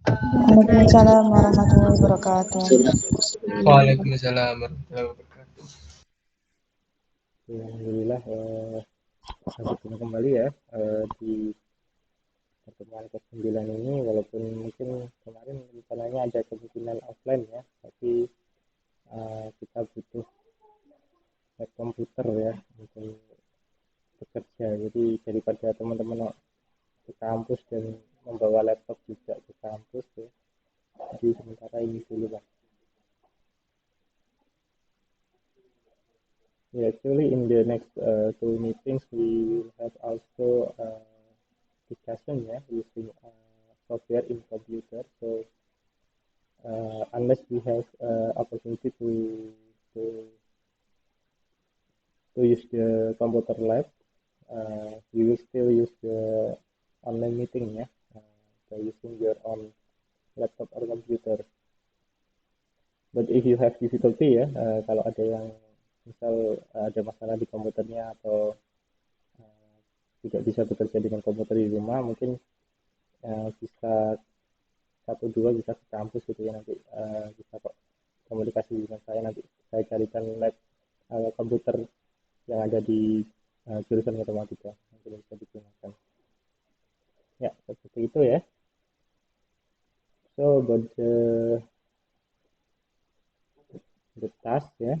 Waalaikumsalam warahmatullahi wabarakatuh. Waalaikumsalam warahmatullahi wabarakatuh. Ya, alhamdulillah bertemu kembali ya di pertemuan ke-9 ini, walaupun mungkin kemarin rencananya ada kemungkinan offline ya, tapi kita butuh lab komputer ya untuk bekerja. Jadi daripada teman-teman ke kampus dan membawa laptop juga ke kampus ya, jadi sementara ini dulu lah. Yeah, actually in the next two meetings we will have also discussion ya using software in computer. So unless we have opportunity to use the computer lab, we will still use the online meeting ya, by using your own laptop or computer. But if you have difficulty ya, kalau ada yang misal ada masalah di komputernya atau tidak bisa bekerja dengan komputer di rumah, mungkin bisa satu dua bisa ke kampus gitu ya, nanti bisa kok komunikasi dengan saya, nanti saya carikan lab komputer yang ada di jurusan matematika yang bisa digunakan ya, seperti itu ya. So about the task ya,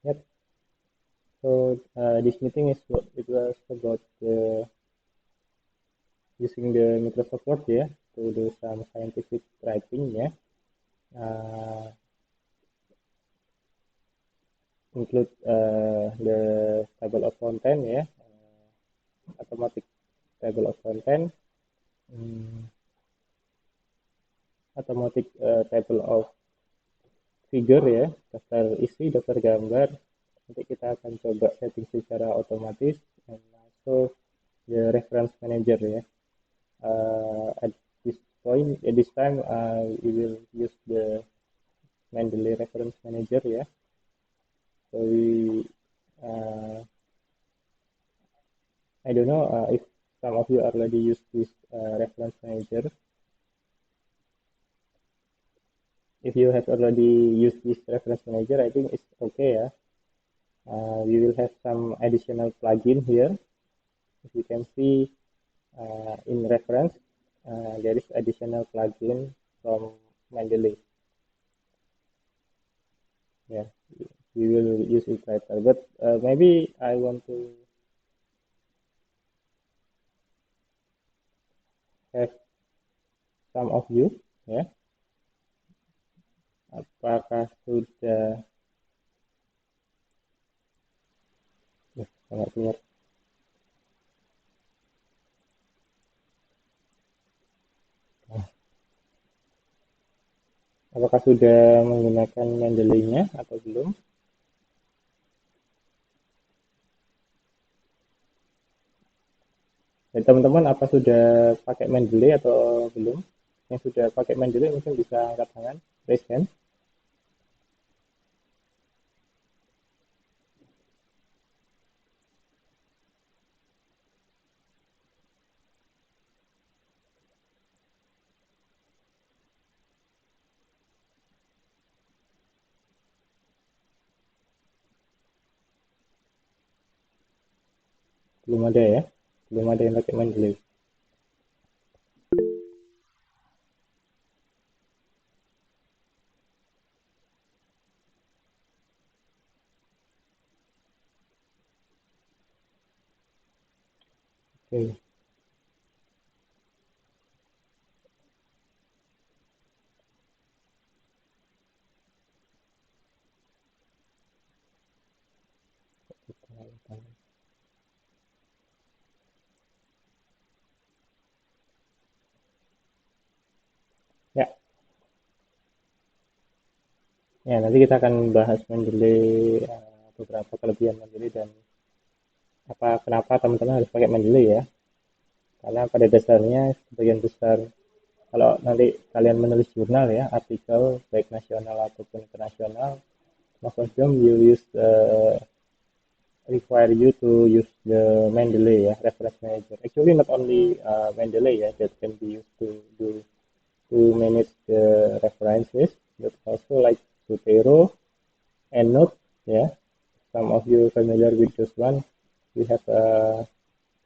yep. So this meeting it was about using the Microsoft Word ya to do some scientific writing ya, include the table of content ya, automatic table of content, automatic table of figure ya, daftar isi, daftar gambar. Nanti kita akan coba setting secara otomatis, and also the reference manager ya. At this time we will use the Mendeley reference manager ya. So I don't know if some of you already use this reference manager. If you have already used this reference manager, I think it's okay ya. We will have some additional plugin here. If you can see in reference, there is additional plugin from Mendeley. Yeah, we will use it later. But maybe I want to have some of you, ya. Apakah sudah? Sangat keluar. Apakah sudah menggunakan Mendeley-nya atau belum? Dan teman-teman apa sudah pakai Mendeley atau belum? Yang sudah pakai Mendeley mungkin bisa angkat tangan, raise hand. Belum ada ya? Belum ada yang pakai Mendeley. Oke. Ya, nanti kita akan bahas Mendeley, beberapa kelebihan Mendeley dan kenapa teman-teman harus pakai Mendeley ya. Karena pada dasarnya sebagian besar kalau nanti kalian menulis jurnal ya, artikel baik nasional ataupun internasional, most of them you use require you to use the Mendeley ya, reference manager. Actually not only Mendeley ya that can be used to manage the references, but also like Zotero, EndNote ya. Some of you familiar with this one. We have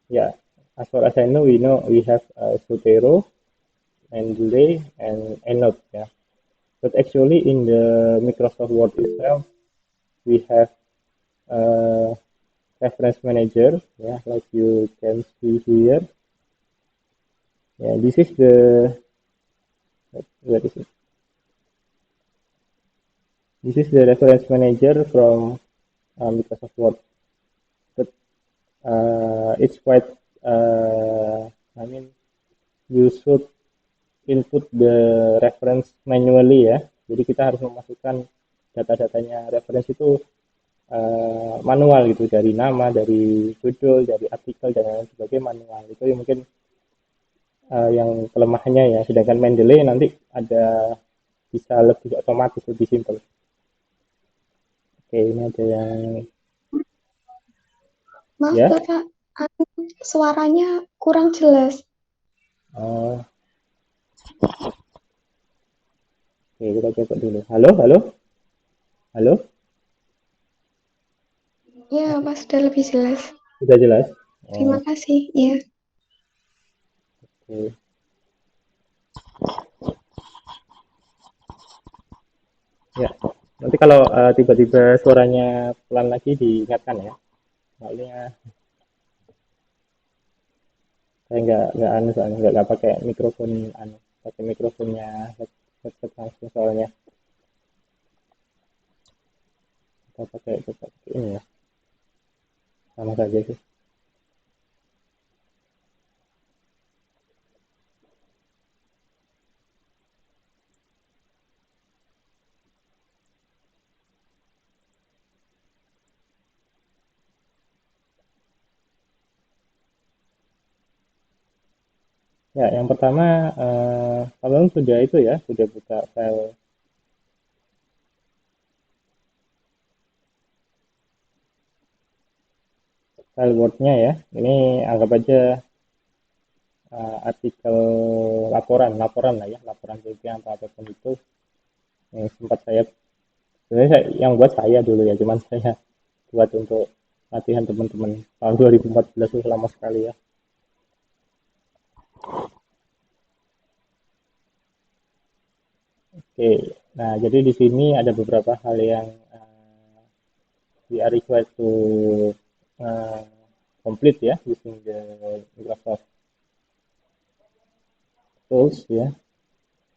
yeah, as far as I know, we have Zotero, Mendeley, and EndNote ya. But actually in the Microsoft Word itself, we have uh, reference manager yeah, like you can see here. Yeah, this is the where is it? This is the reference manager from Microsoft Word. But it's quite I mean you should input the reference manually ya. Jadi kita harus memasukkan data-datanya reference itu manual gitu, dari nama, dari judul, dari artikel dan lain sebagainya manual. Itu yang mungkin yang kelemahannya ya. Sedangkan Mendeley nanti ada bisa lebih otomatis, lebih simpel. Oke, ini ada yang Maaf ya. Bapak, suaranya kurang jelas. Oh, oke, kita coba dulu. Halo, halo, halo. Ya, Pak sudah lebih jelas. Sudah jelas? Terima Oh, kasih. Ya. oke. Ya, nanti kalau tiba-tiba suaranya pelan lagi diingatkan ya. Soalnya saya nggak anu, soalnya nggak pakai mikrofon anu, pakai mikrofonnya headset langsung soalnya. Kita pakai ini ya, sama saja sih. Ya, yang pertama kalian sudah itu ya, sudah buka file Word-nya ya. Ini anggap aja artikel laporan lah ya, laporan kerja atau apapun itu yang sempat saya sebenarnya yang buat saya dulu ya, cuman saya buat untuk latihan teman-teman tahun 2014 itu lama sekali ya. Oke, nah jadi di sini ada beberapa hal yang we are required to uh, complete ya using the Microsoft tools ya.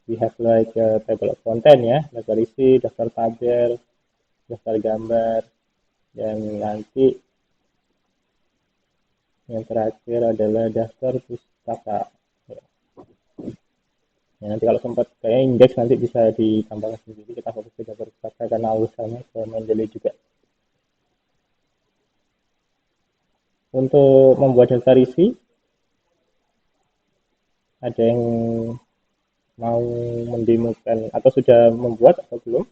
We have like a table of content ya, daftar isi, daftar tabel, daftar gambar, dan nanti yang terakhir adalah daftar pustaka. Ya. Ya, nanti kalau sempat kayak indeks nanti bisa ditambahkan sendiri, kita fokus ke daftar pustaka karena urusannya ke Mendeley juga. Untuk membuat daftar isi, ada yang mau mendemokan atau sudah membuat atau belum?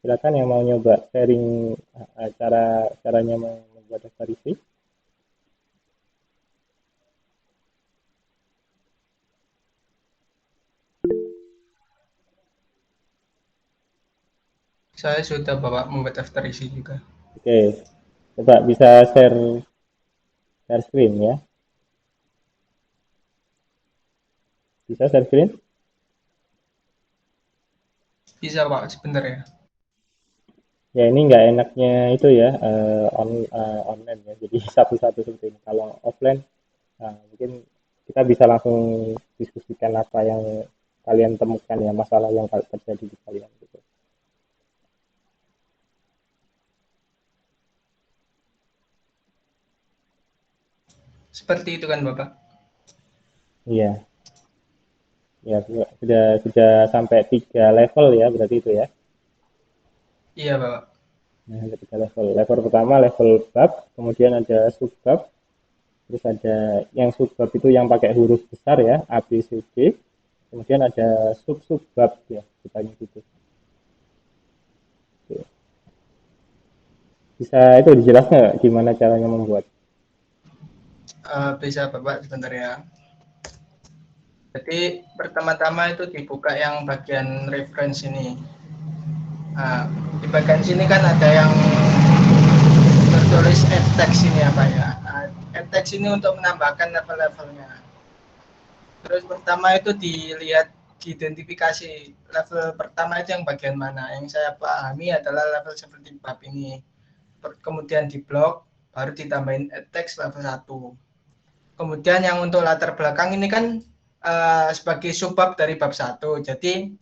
Silakan yang mau nyoba sharing caranya membuat daftar isi. Saya sudah bawa membuat daftar isi juga. Oke, coba bisa share screen ya. Bisa share screen? Bisa Pak, sebentar ya. Ya ini nggak enaknya itu ya online ya. Jadi satu-satu seperti ini. Kalau offline, mungkin kita bisa langsung diskusikan apa yang kalian temukan ya, masalah yang terjadi di kalian gitu. Seperti itu kan Bapak? Iya. Ya, sudah sampai 3 level ya, berarti itu ya. Iya, Bapak. Nah, ada 3 level. Level pertama level bab, kemudian ada subbab, terus ada yang subbab itu yang pakai huruf besar ya, A, B, C, D. Kemudian ada sub-subbab ya, kita gitu. Oke. Bisa itu dijelaskan nggak gimana caranya membuat? Bisa Bapak sebentar ya. Jadi pertama-tama itu dibuka yang bagian reference ini. Nah, di bagian sini kan ada yang tertulis add text ini apa ya? Add text ini untuk menambahkan level-levelnya. Terus pertama itu dilihat diidentifikasi level pertama itu yang bagian mana. Yang saya pahami adalah level seperti bab ini. Kemudian di blok baru ditambahin add text level 1. Kemudian yang untuk latar belakang ini kan sebagai subbab dari bab 1. Jadi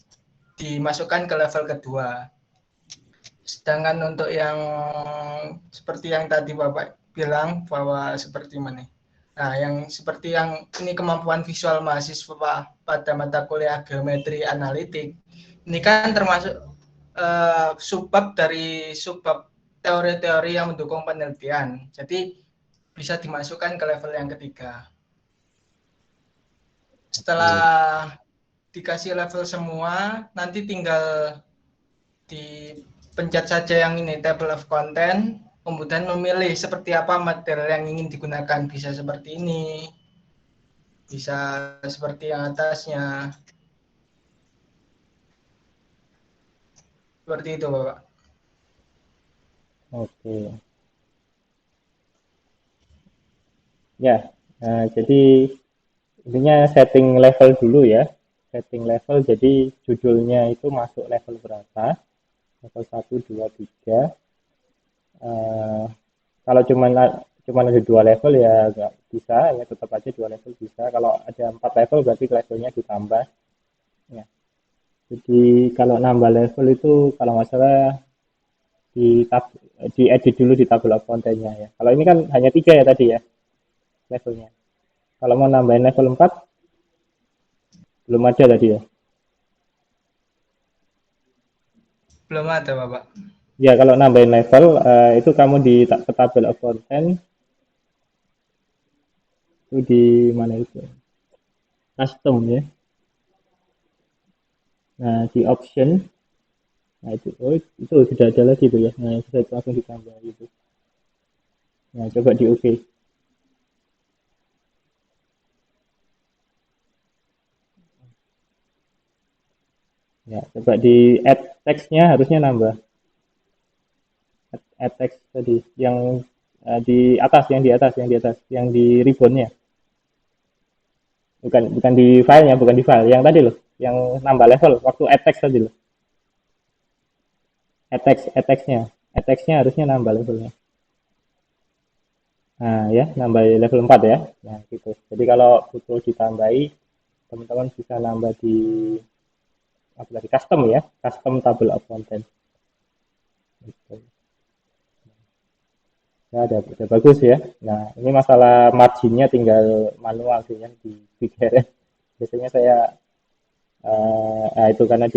dimasukkan ke level kedua. Sedangkan untuk yang seperti yang tadi Bapak bilang bahwa seperti mana? Nah, yang seperti yang ini kemampuan visual mahasiswa pada mata kuliah geometri analitik, ini kan termasuk subbab dari subbab teori-teori yang mendukung penelitian. Jadi bisa dimasukkan ke level yang ketiga. Oke. Setelah dikasih level semua, nanti tinggal dipencet saja yang ini table of content, kemudian memilih seperti apa material yang ingin digunakan. Bisa seperti ini, bisa seperti yang atasnya. Seperti itu, Bapak. Oke. Ya, jadi intinya setting level dulu ya. Setting level, jadi judulnya itu masuk level berapa? Level 1, 2, 3. Eh, Kalau cuman ada 2 level ya nggak bisa, ya tetap aja 2 level bisa. Kalau ada 4 level berarti levelnya ditambah. Ya. Jadi kalau nambah level itu kalau nggak salah di di edit dulu di tabel of content-nya ya. Kalau ini kan hanya 3 ya tadi ya levelnya. Kalau mau nambahin level 4 belum ada tadi ya. Belum ada, Bapak. Ya kalau nambahin level itu kamu di tabel of content itu di mana itu? Custom ya. Nah di option, nah itu itu sudah ada lagi tuh ya. Nah itu langsung ditambah itu. Nah coba di OK. Ya coba di add text-nya harusnya nambah. Add text tadi yang di atas, yang di ribbonnya. Bukan di filenya, bukan di file. Yang tadi loh, yang nambah level waktu add text tadi loh. Add text-nya harusnya nambah levelnya. Nah, ya, nambah level 4 ya. Nah, gitu. Jadi kalau butuh ditambahi, teman-teman bisa nambah di aplikasi custom ya, custom table of content. Gitu. Ya, udah bagus ya. Nah, ini masalah marginnya tinggal manual sih ya di Figure ya. Biasanya saya itu karena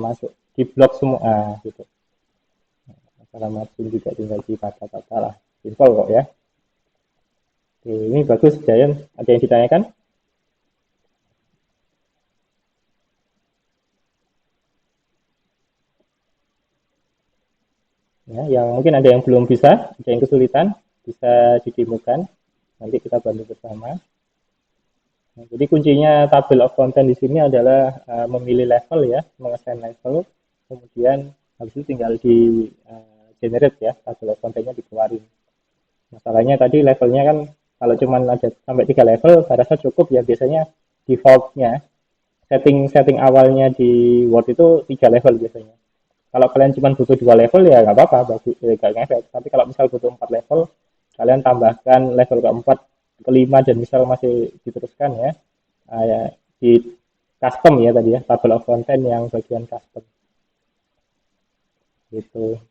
masuk di blok semua gitu. Masalah margin juga tinggal di kata-kata lah. Simpel kok ya. Oke, ini bagus Giant. Ada yang ditanyakan? Ya, yang mungkin ada yang belum bisa, ada yang kesulitan, bisa didemokan. Nanti kita bantu bersama. Nah, jadi kuncinya table of content di sini adalah memilih level ya, mengesain level, kemudian habis itu tinggal di generate ya, table of contentnya dikeluarin. Masalahnya tadi levelnya kan kalau cuma ada sampai 3 level, saya rasa cukup ya biasanya defaultnya setting awalnya di Word itu 3 level biasanya. Kalau kalian cuma butuh 2 level ya nggak apa-apa, nggak ngefek. Tapi kalau misal butuh 4 level, kalian tambahkan level keempat, kelima dan misal masih diteruskan ya, ya di custom ya tadi ya, table of content yang bagian custom gitu.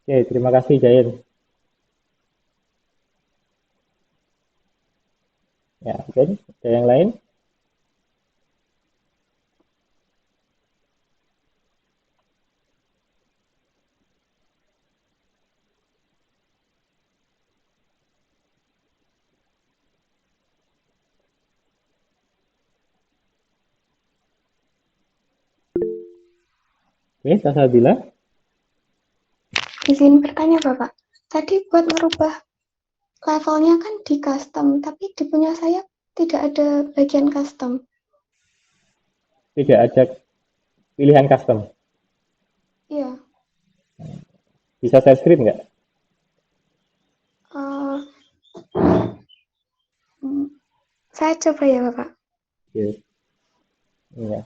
Oke, terima kasih Jain. Oke, ada yang lain? Oke, Tasabila. Izin bertanya Bapak, tadi buat merubah levelnya kan di custom, tapi di punya saya tidak ada bagian custom. Tidak ada pilihan custom. Iya, Bisa share screen nggak? uh, saya coba ya Bapak. Oke. Iya.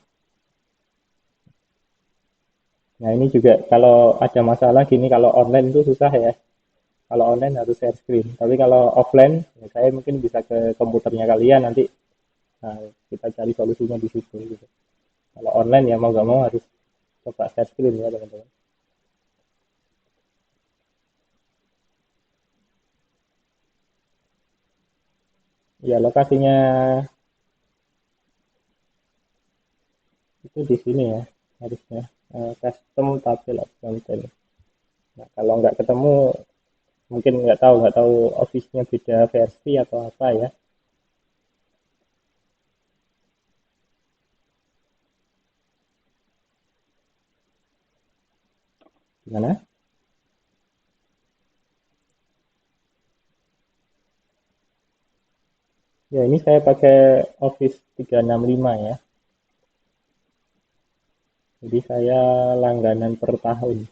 Nah, ini juga kalau ada masalah gini, kalau online itu susah ya. Kalau online harus share screen. Tapi kalau offline, ya saya mungkin bisa ke komputernya kalian nanti, nah, kita cari solusinya di situ. Gitu. Kalau online ya mau nggak mau harus coba share screen ya teman-teman. Ya lokasinya itu di sini ya harusnya. Custom table of content. Nah, kalau nggak ketemu mungkin nggak tahu office-nya beda versi atau apa ya. Gimana? Ya ini saya pakai Office 365 ya. Jadi saya langganan per tahun.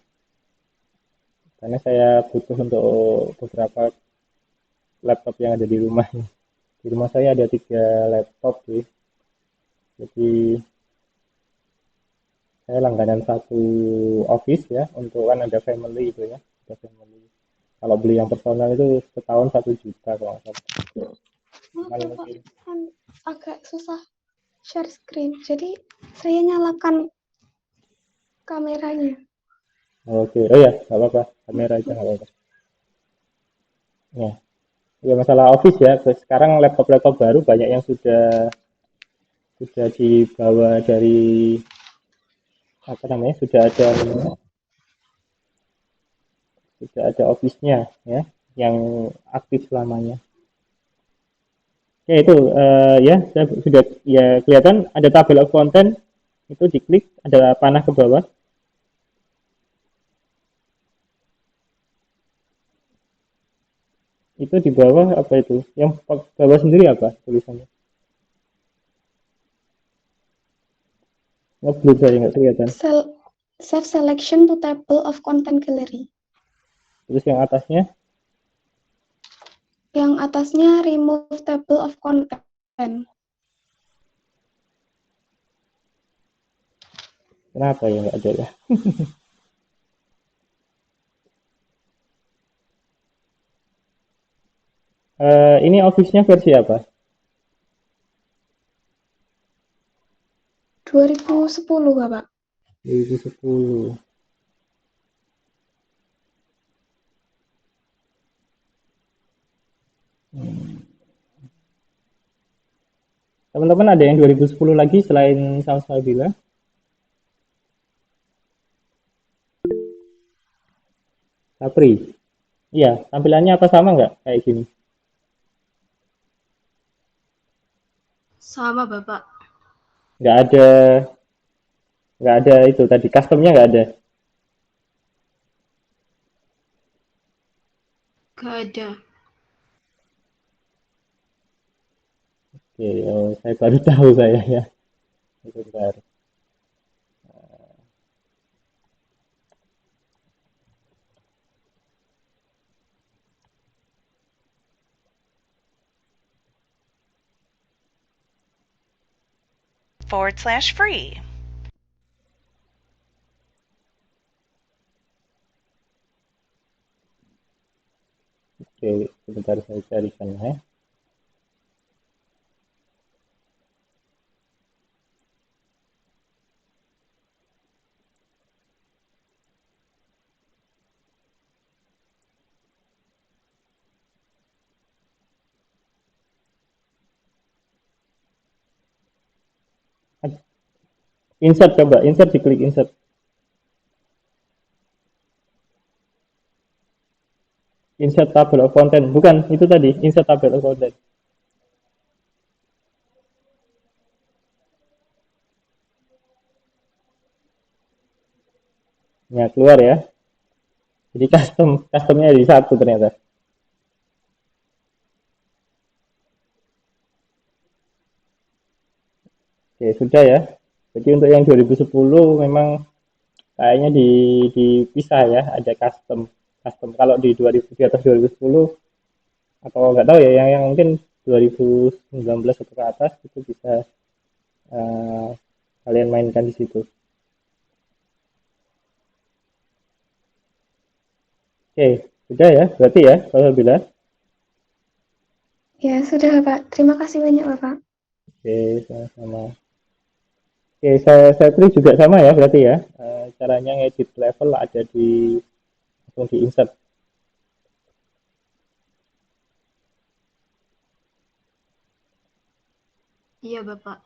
Karena saya butuh untuk beberapa laptop yang ada di rumah. Di rumah saya ada 3 laptop sih. Jadi saya langganan satu Office ya. Untuk kan ada family itu ya. Ada family. Kalau beli yang personal itu setahun 1 juta kalau nggak salah. Maaf Cuman Bapak, mungkin kan agak susah share screen, jadi saya nyalakan kameranya. oke. Oh ya, nggak apa-apa. Kamera aja nggak apa-apa. Ya. Ya masalah Office ya. Sekarang laptop-laptop baru banyak yang sudah dibawa dari apa namanya sudah ada office-nya ya yang aktif selamanya. Ya itu ya saya sudah ya kelihatan ada tabel of content itu diklik ada panah ke bawah itu di bawah apa itu yang bawah sendiri apa tulisannya ngeblur saya nggak kelihatan Save selection to table of content gallery. terus yang atasnya Yang atasnya remove table of content. kenapa ya nggak ada ya. Ini office-nya versi apa 2010 Bapak. 2010. Teman-teman ada yang 2010 lagi selain Salsabila? Sapri. Iya, tampilannya apa sama nggak kayak gini? Sama Bapak. Nggak ada, nggak ada itu tadi customnya nggak ada. Gak ada. Oke, oh, saya baru tahu saya ya. Sebentar. /free. Oke, sebentar saya carikan ya. Insert, coba insert, diklik insert. Insert table of content, bukan itu tadi, insert table of content. Nah, keluar ya. Jadi customnya di satu ternyata. Oke, sudah ya. Jadi untuk yang 2010 memang kayaknya dipisah ya, ada custom. Custom kalau di 2000 di atas 2010 atau nggak tahu ya, yang mungkin 2019 atau ke atas itu bisa eh, kalian mainkan di situ. Oke, sudah ya, berarti ya, kalau bilang. Ya, sudah Bapak. Terima kasih banyak Bapak. Oke, sama-sama. Oke, saya pilih juga sama ya, berarti ya. Caranya ngedit level ada langsung di insert. Iya, Bapak.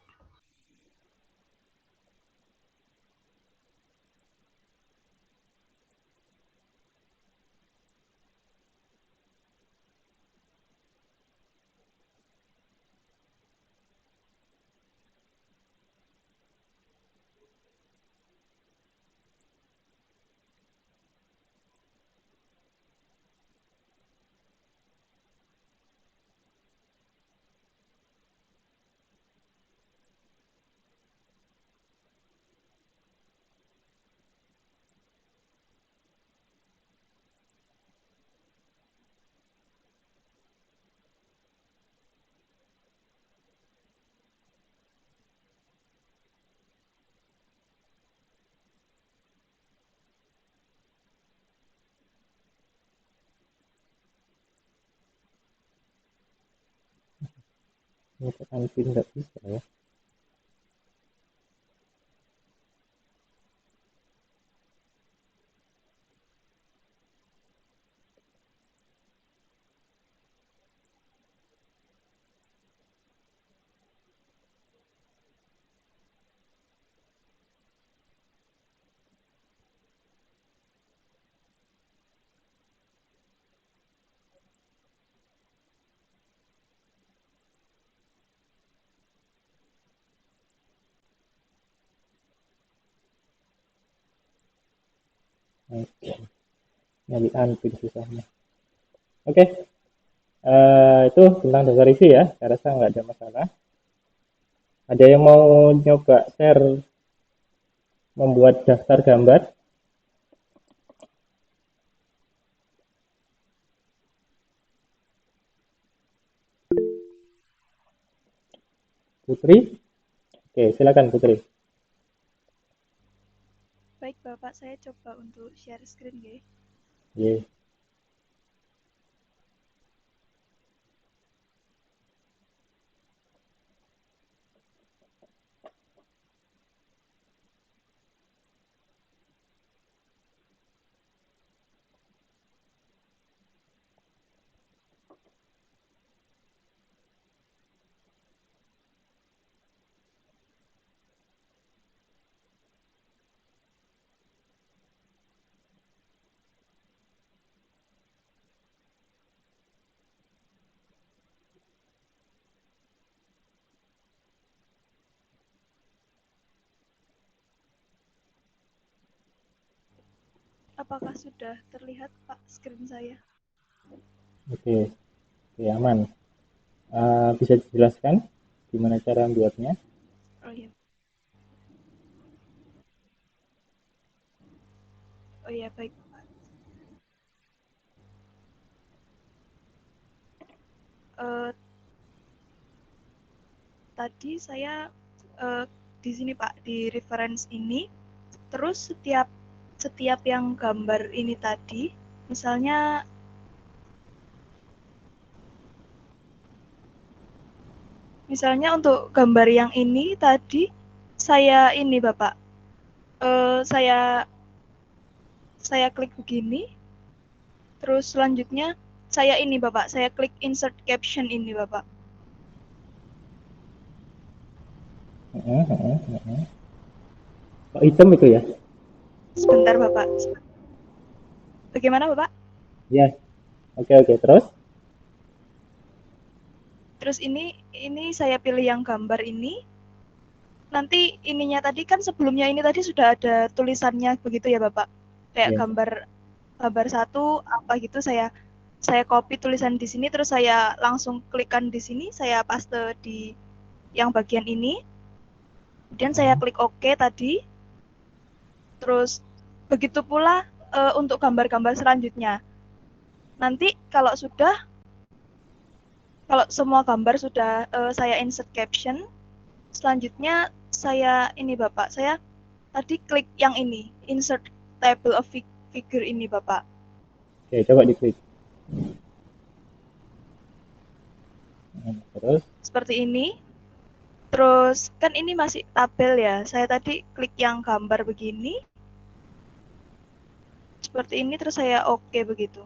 Ini anpin nggak bisa ya. Oke, nyari anpin susahnya. Oke, itu tentang dasar isi ya. Saya rasa nggak ada masalah. Ada yang mau nyoba share membuat daftar gambar? Putri? Oke, silakan Putri. Baik Bapak, saya coba untuk share screen ya. Ye. Apakah sudah terlihat Pak screen saya? Oke, oke, aman. Bisa dijelaskan gimana cara membuatnya? Oh iya. Oh iya, baik Pak. Tadi saya di sini Pak, di reference ini, terus setiap yang gambar ini tadi, misalnya untuk gambar yang ini tadi saya ini Bapak, saya klik begini, terus selanjutnya saya ini Bapak, saya klik insert caption ini Bapak. Oh, hitam itu ya? Sebentar Bapak. Bagaimana Bapak? Ya, oke oke. Terus? Terus ini saya pilih yang gambar ini. Nanti ininya tadi kan sebelumnya ini tadi sudah ada tulisannya begitu ya Bapak. Kayak Ya. gambar satu apa gitu saya copy tulisan di sini terus saya langsung klikkan di sini, saya paste di yang bagian ini. Kemudian saya klik OK tadi. Terus begitu pula untuk gambar-gambar selanjutnya. Nanti kalau semua gambar sudah saya insert caption, selanjutnya saya ini Bapak, saya tadi klik yang ini, insert table of figure ini Bapak. Oke, coba diklik. Terus? Seperti ini. Terus kan ini masih tabel ya. Saya tadi klik yang gambar begini. Seperti ini terus saya oke begitu.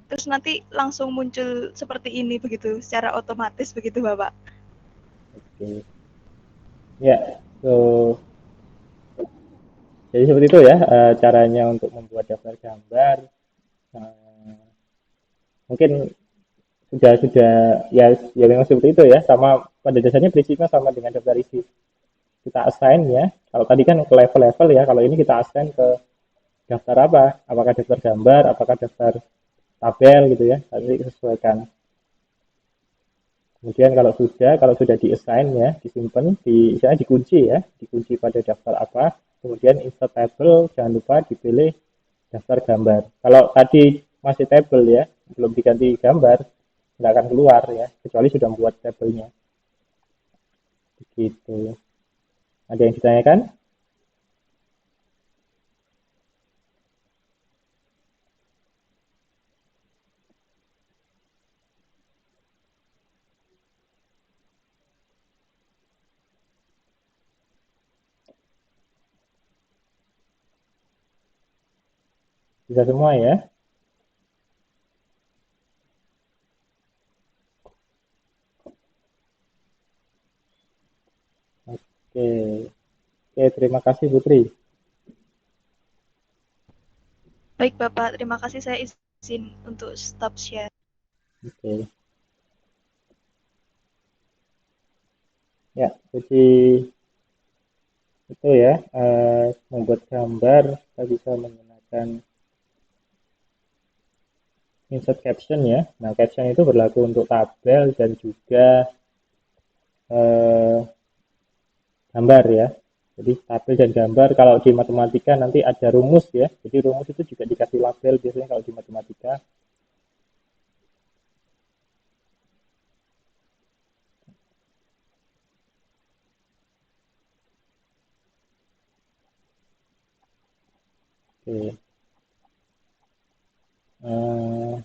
Terus nanti langsung muncul seperti ini begitu secara otomatis begitu Bapak. Oke. Ya, so jadi seperti itu ya caranya untuk membuat daftar gambar. Eh, mungkin sudah ya memang seperti itu ya, sama pada dasarnya prinsipnya sama dengan daftar isi. Kita assign ya. Kalau tadi kan ke level-level ya, kalau ini kita assign ke daftar apa? Apakah daftar gambar, apakah daftar tabel gitu ya. Nanti sesuaikan. Kemudian kalau sudah di-assign ya, disimpan, misalnya dikunci ya, dikunci pada daftar apa, kemudian insert table, jangan lupa dipilih daftar gambar. Kalau tadi masih table ya, belum diganti gambar, nggak akan keluar ya, kecuali sudah membuat tabelnya. Begitu. Ada yang ditanyakan? Bisa semua ya? Oke. Oke, terima kasih Putri. Baik Bapak, terima kasih saya izin untuk stop share. Oke. Ya, jadi itu ya, membuat gambar kita bisa menggunakan insert caption ya. Nah, caption itu berlaku untuk tabel dan juga eh, gambar ya. Jadi tabel dan gambar kalau di matematika nanti ada rumus ya. Jadi rumus itu juga dikasih label biasanya kalau di matematika. Oke. Eh,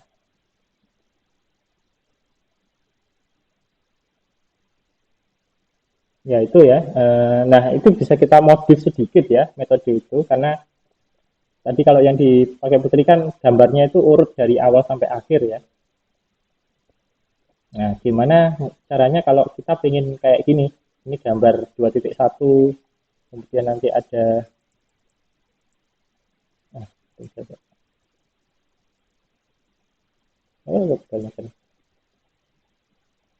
ya itu ya. Nah itu bisa kita modif sedikit ya metode itu karena tadi kalau yang dipakai Putri kan gambarnya itu urut dari awal sampai akhir ya. Nah, gimana caranya kalau kita pengen kayak gini? Ini gambar 2.1, kemudian nanti ada ah, oh, kebanyakan.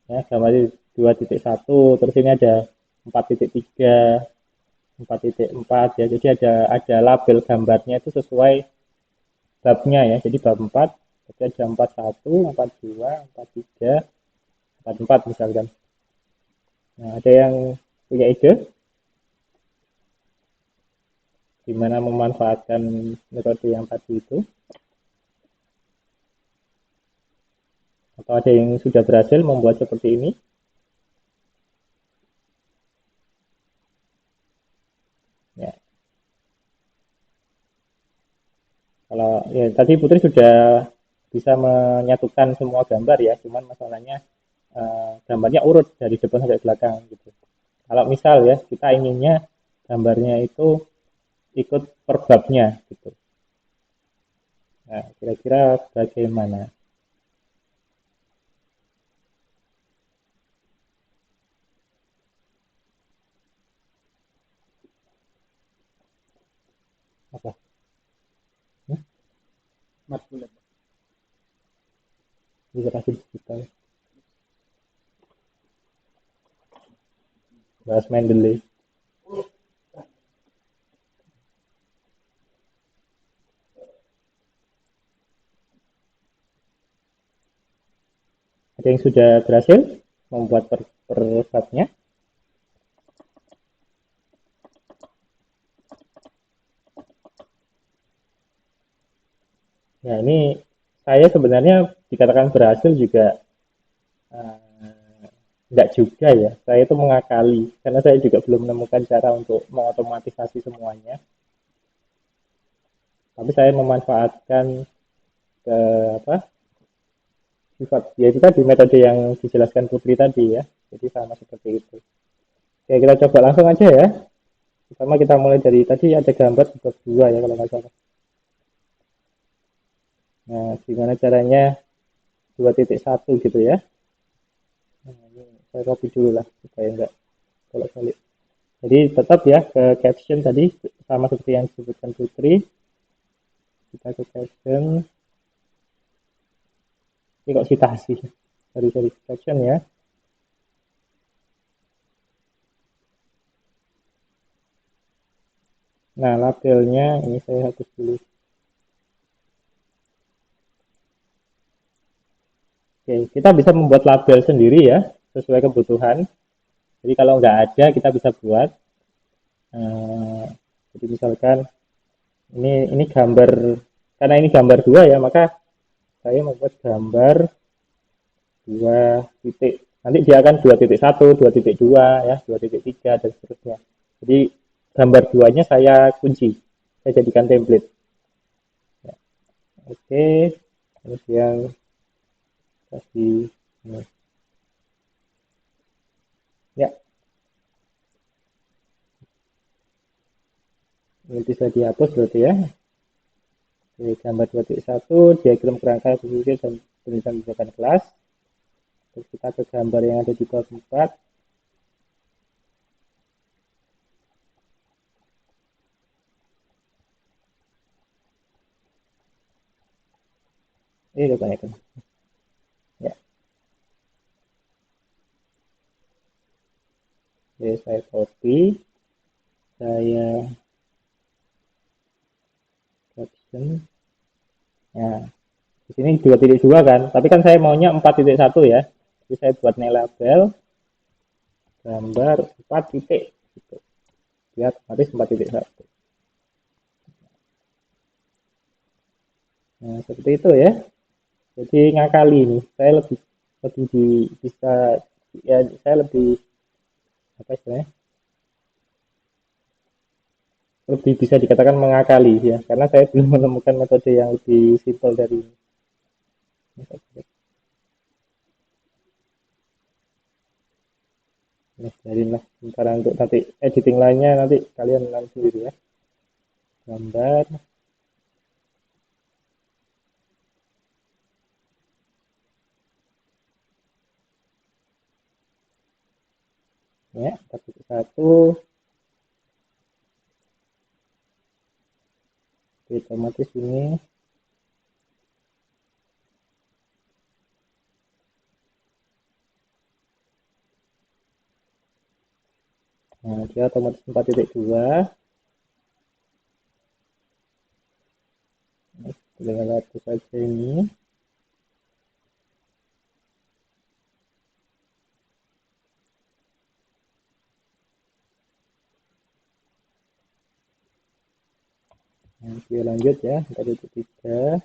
Ya, gambar 2.1, terus ini ada 4.3, 4.4 ya. Jadi ada label gambarnya itu sesuai babnya ya. Jadi bab 4, jadi ada 41, 42, 43, 44 misalkan. Nah, ada yang punya ide gimana memanfaatkan metode yang tadi itu? Atau ada yang sudah berhasil membuat seperti ini? Ya, kalau ya tadi Putri sudah bisa menyatukan semua gambar ya, cuman masalahnya gambarnya urut dari depan sampai belakang gitu. Kalau misal ya kita inginnya gambarnya itu ikut per babnya gitu. Nah, kira-kira bagaimana? Apa? Mat bulat. Literasi digital. Bahas Mendeley. Ada yang sudah berhasil membuat per babnya? Nah, ini saya sebenarnya dikatakan berhasil juga enggak juga ya. Saya itu mengakali karena saya juga belum menemukan cara untuk mengotomatisasi semuanya. Tapi saya memanfaatkan ke apa? Sifat ya itu tadi metode yang dijelaskan Putri tadi ya. Jadi sama seperti itu. Oke, kita coba langsung aja ya. Pertama kita mulai dari tadi ada gambar bab 2 ya kalau nggak salah. Nah, gimana caranya 2.1 gitu ya. Nah, ini saya copy dulu lah supaya enggak bolak-balik. Jadi tetap ya ke caption tadi sama seperti yang disebutkan Putri. Kita ke caption. Ini kok citasi. Dari caption ya. Nah, labelnya ini saya hapus dulu. Oke, kita bisa membuat label sendiri ya, sesuai kebutuhan. Jadi kalau nggak ada, kita bisa buat. Jadi misalkan ini gambar, karena ini gambar 2 ya, maka saya membuat gambar 2 titik. Nanti dia akan 2.1, 2.2 ya, 2.3 dan seterusnya. Jadi gambar 2-nya saya kunci, saya jadikan template. Ya. Oke, kemudian kasih ini. Ya, ini bisa dihapus berarti ya. Oke, gambar 2.1, diagram kerangka sendiri dan tulisan misalkan kelas. Terus kita ke gambar yang ada di bab 4. Ini kebanyakan. Ya, oke, saya copy, saya caption. Nah, di sini 2.2 kan, tapi kan saya maunya 4.1 ya. Jadi saya buat label gambar 4 titik gitu. Lihat otomatis 4.1. Nah, seperti itu ya. Jadi ngakali nih. Saya lebih bisa ya saya lebih apa istilahnya? Lebih bisa dikatakan mengakali ya, karena saya belum menemukan metode yang lebih simpel dari ini. Nah, jadilah sementara untuk nanti editing lainnya nanti kalian nanti sendiri ya. Gambar ya 4.1 otomatis ini nah dia otomatis 4.2 dengan hapus saja ini. Nah, dia lanjut ya 4.3.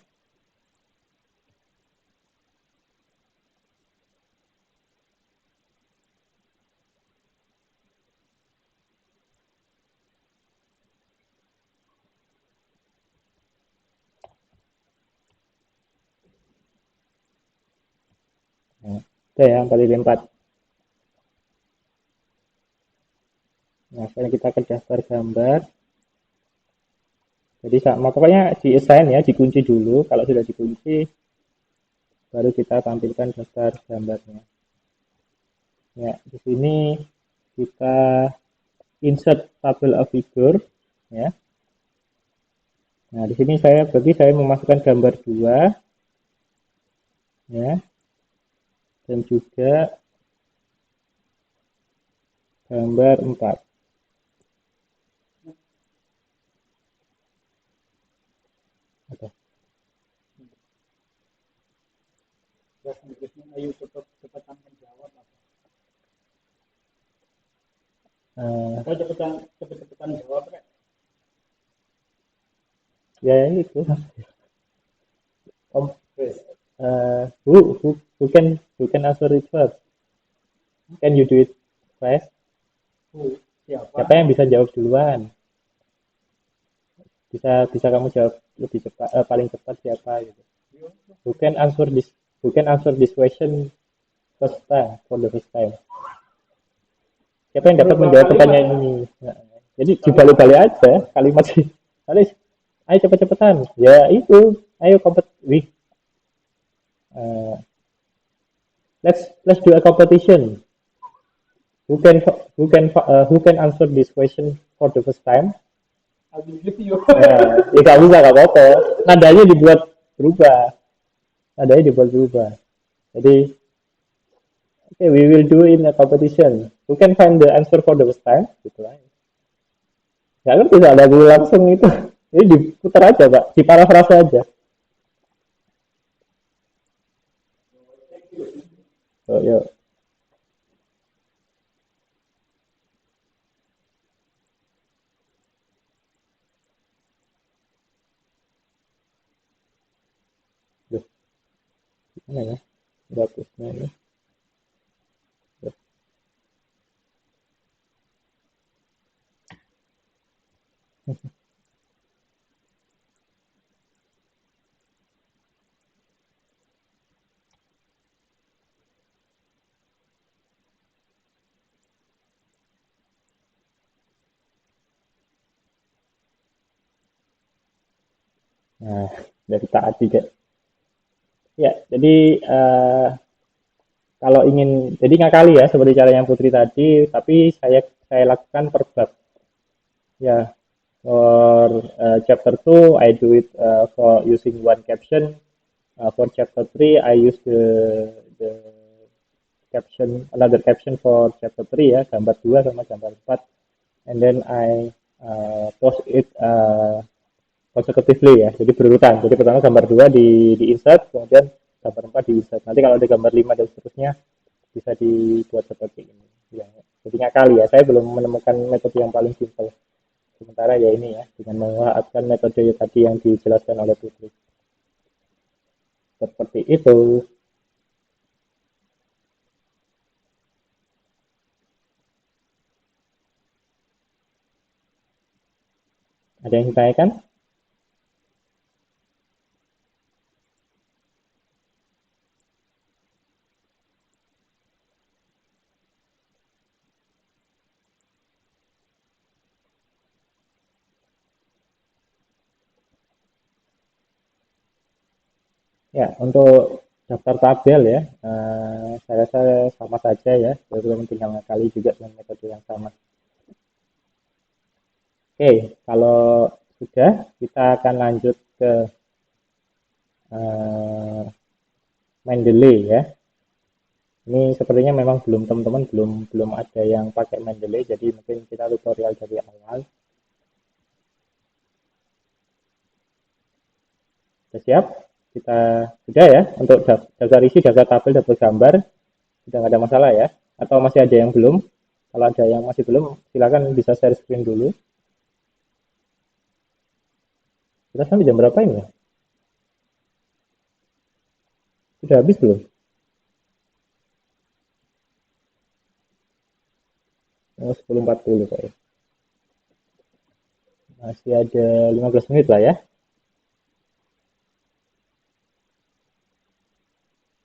Nah, itu ya 4.4. Nah, sekarang kita ke daftar gambar. Jadi sama pokoknya di assign ya, dikunci dulu. Kalau sudah dikunci baru kita tampilkan daftar gambarnya. Ya, di sini kita insert tabel of figure ya. Nah, di sini saya memasukkan gambar 2 ya, dan juga gambar 4. Oke. Terus berikutnya ayo cepetan menjawab apa? Atau cepetan jawab Rek. Ya itu. Wes. Who can answer it first? Can you do it fast? Siapa yang bisa jawab duluan? Bisa kamu jawab lebih cepat, paling cepat siapa gitu. Who can answer this question first time, for the first time? Siapa yang dapat menjawab pertanyaan ini? Nah, jadi dibalik-balik aja kalimat sih. Ayo cepet-cepetan. Ya itu, ayo wih. Let's do a competition. Who can answer this question for the first time? Ya nggak bisa, nggak apa-apa. Nadanya dibuat berubah. Jadi, okay, we will do in a competition. Who can find the answer for the first time? Gitu lah. Nggak ngerti, ada dulu langsung itu. Jadi diputar aja, Pak. Diparafrase aja. So, yuk. Gimana ya? Bagusnya ini. Nah, dari tadi deh. Ya, jadi kalau ingin, jadi ngakali ya seperti cara yang Putri tadi, tapi saya lakukan per bab. Ya, for chapter 2 I do it for using one caption. For chapter 3 I use the caption, another caption for chapter 3 ya, gambar 2 sama gambar 4. And then I post it consecutively ya, jadi berurutan. Jadi pertama gambar 2 di insert, kemudian gambar 4 di insert. Nanti kalau ada gambar 5 dan seterusnya bisa dibuat seperti ini. Ya, jadi ngakali ya, saya belum menemukan metode yang paling simpel. Sementara ya ini ya, dengan memanfaatkan metode tadi yang dijelaskan oleh Putri. Seperti itu. Ada yang ditanyakan? Ya, untuk daftar tabel ya, saya rasa sama saja ya, belum tinggal ngakali juga dengan metode yang sama. Oke, kalau sudah, kita akan lanjut ke Mendeley ya. Ini sepertinya memang teman-teman belum ada yang pakai Mendeley, jadi mungkin kita tutorial dari awal. Sudah siap? Kita sudah ya untuk daftar isi, daftar tabel, daftar gambar, sudah nggak ada masalah ya? Atau masih ada yang belum? Kalau ada yang masih belum, silakan bisa share screen dulu. Kita sampai jam berapa ini ya? Sudah habis belum? Oh, 10.40 Pak ya. Masih ada 15 menit lah ya.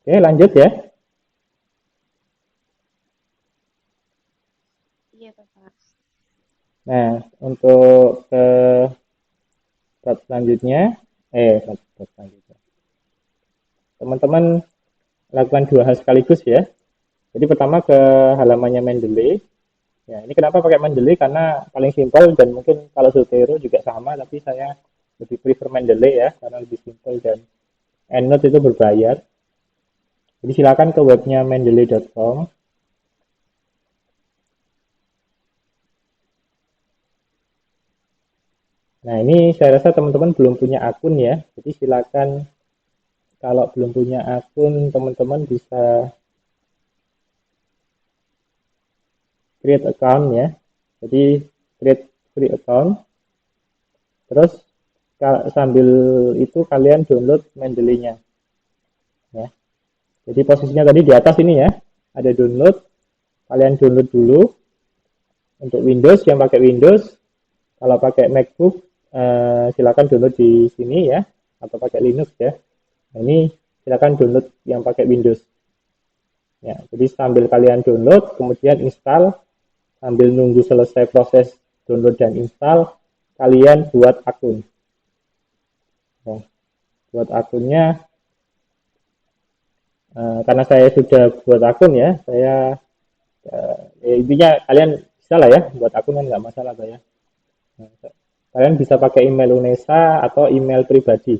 Oke, lanjut ya. Iya, Bapak. Nah, untuk ke bab selanjutnya, bab selanjutnya. Teman-teman lakukan dua hal sekaligus ya. Jadi pertama ke halamannya Mendeley. Ya, ini kenapa pakai Mendeley? Karena paling simpel dan mungkin kalau Zotero juga sama, tapi saya lebih prefer Mendeley ya karena lebih simple, dan EndNote itu berbayar. Jadi silakan ke webnya mendeley.com. Nah, ini saya rasa teman-teman belum punya akun ya. Jadi silakan, kalau belum punya akun, teman-teman bisa create account ya. Jadi create free account. Terus sambil itu kalian download Mendeley-nya ya. Jadi posisinya tadi di atas ini ya, ada download. Kalian download dulu untuk Windows, yang pakai Windows. Kalau pakai MacBook silakan download di sini ya, atau pakai Linux ya. Nah, ini silakan download yang pakai Windows. Ya, jadi sambil kalian download, kemudian install, sambil nunggu selesai proses download dan install, kalian buat akun. Nah, buat akunnya, karena saya sudah buat akun ya, saya ya intinya kalian bisa lah ya buat akun, kan nggak masalah saya. Nah, kalian bisa pakai email UNESA atau email pribadi.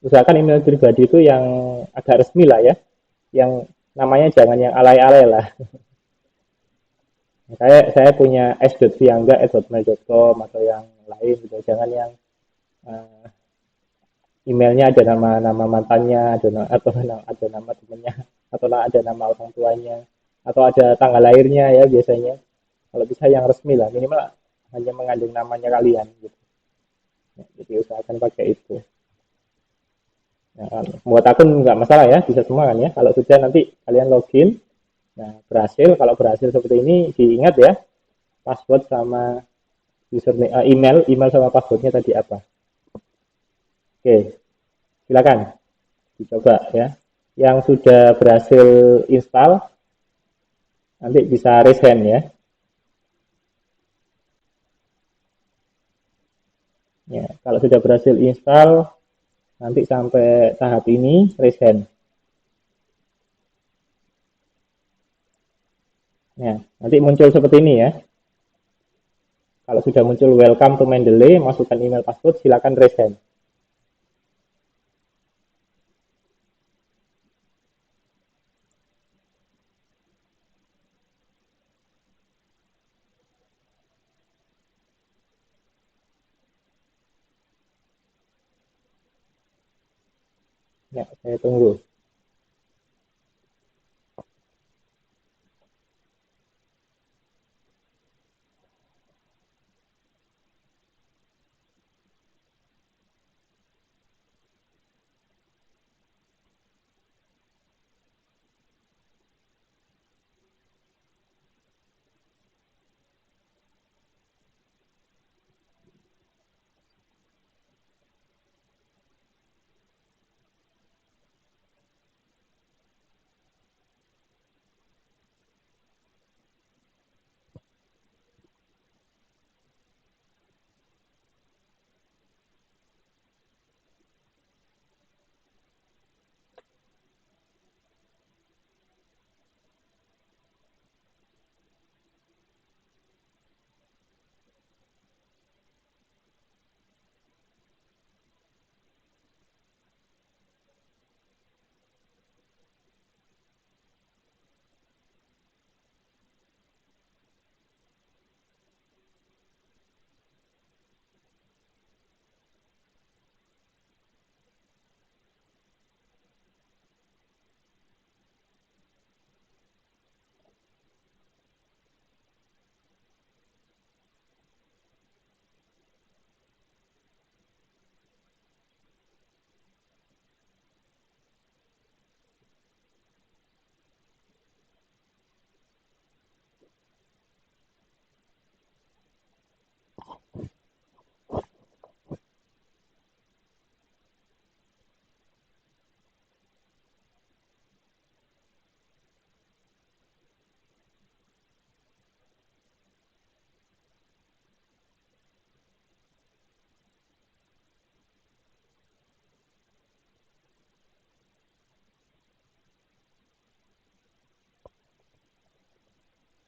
Usahakan email pribadi itu yang agak resmi lah ya, yang namanya jangan yang alay-alay lah. Saya punya s.siangga@hotmail.com atau yang lain gitu. Jangan yang uh, emailnya ada nama mantannya, atau ada nama temennya, atau ada nama orang tuanya, atau ada tanggal lahirnya ya biasanya. Kalau bisa yang resmi lah, minimal hanya mengandung namanya kalian gitu. Nah, jadi usahakan pakai itu. Nah, buat akun nggak masalah ya, bisa semua kan ya. Kalau sudah, nanti kalian login. Nah, kalau berhasil seperti ini, diingat ya, password sama username, email sama passwordnya tadi apa. Oke, silakan dicoba ya. Yang sudah berhasil install, nanti bisa resend ya. Ya, kalau sudah berhasil install, nanti sampai tahap ini resend. Ya, nanti muncul seperti ini ya. Kalau sudah muncul welcome to Mendeley, masukkan email password, silakan resend. Ya, saya tunggu.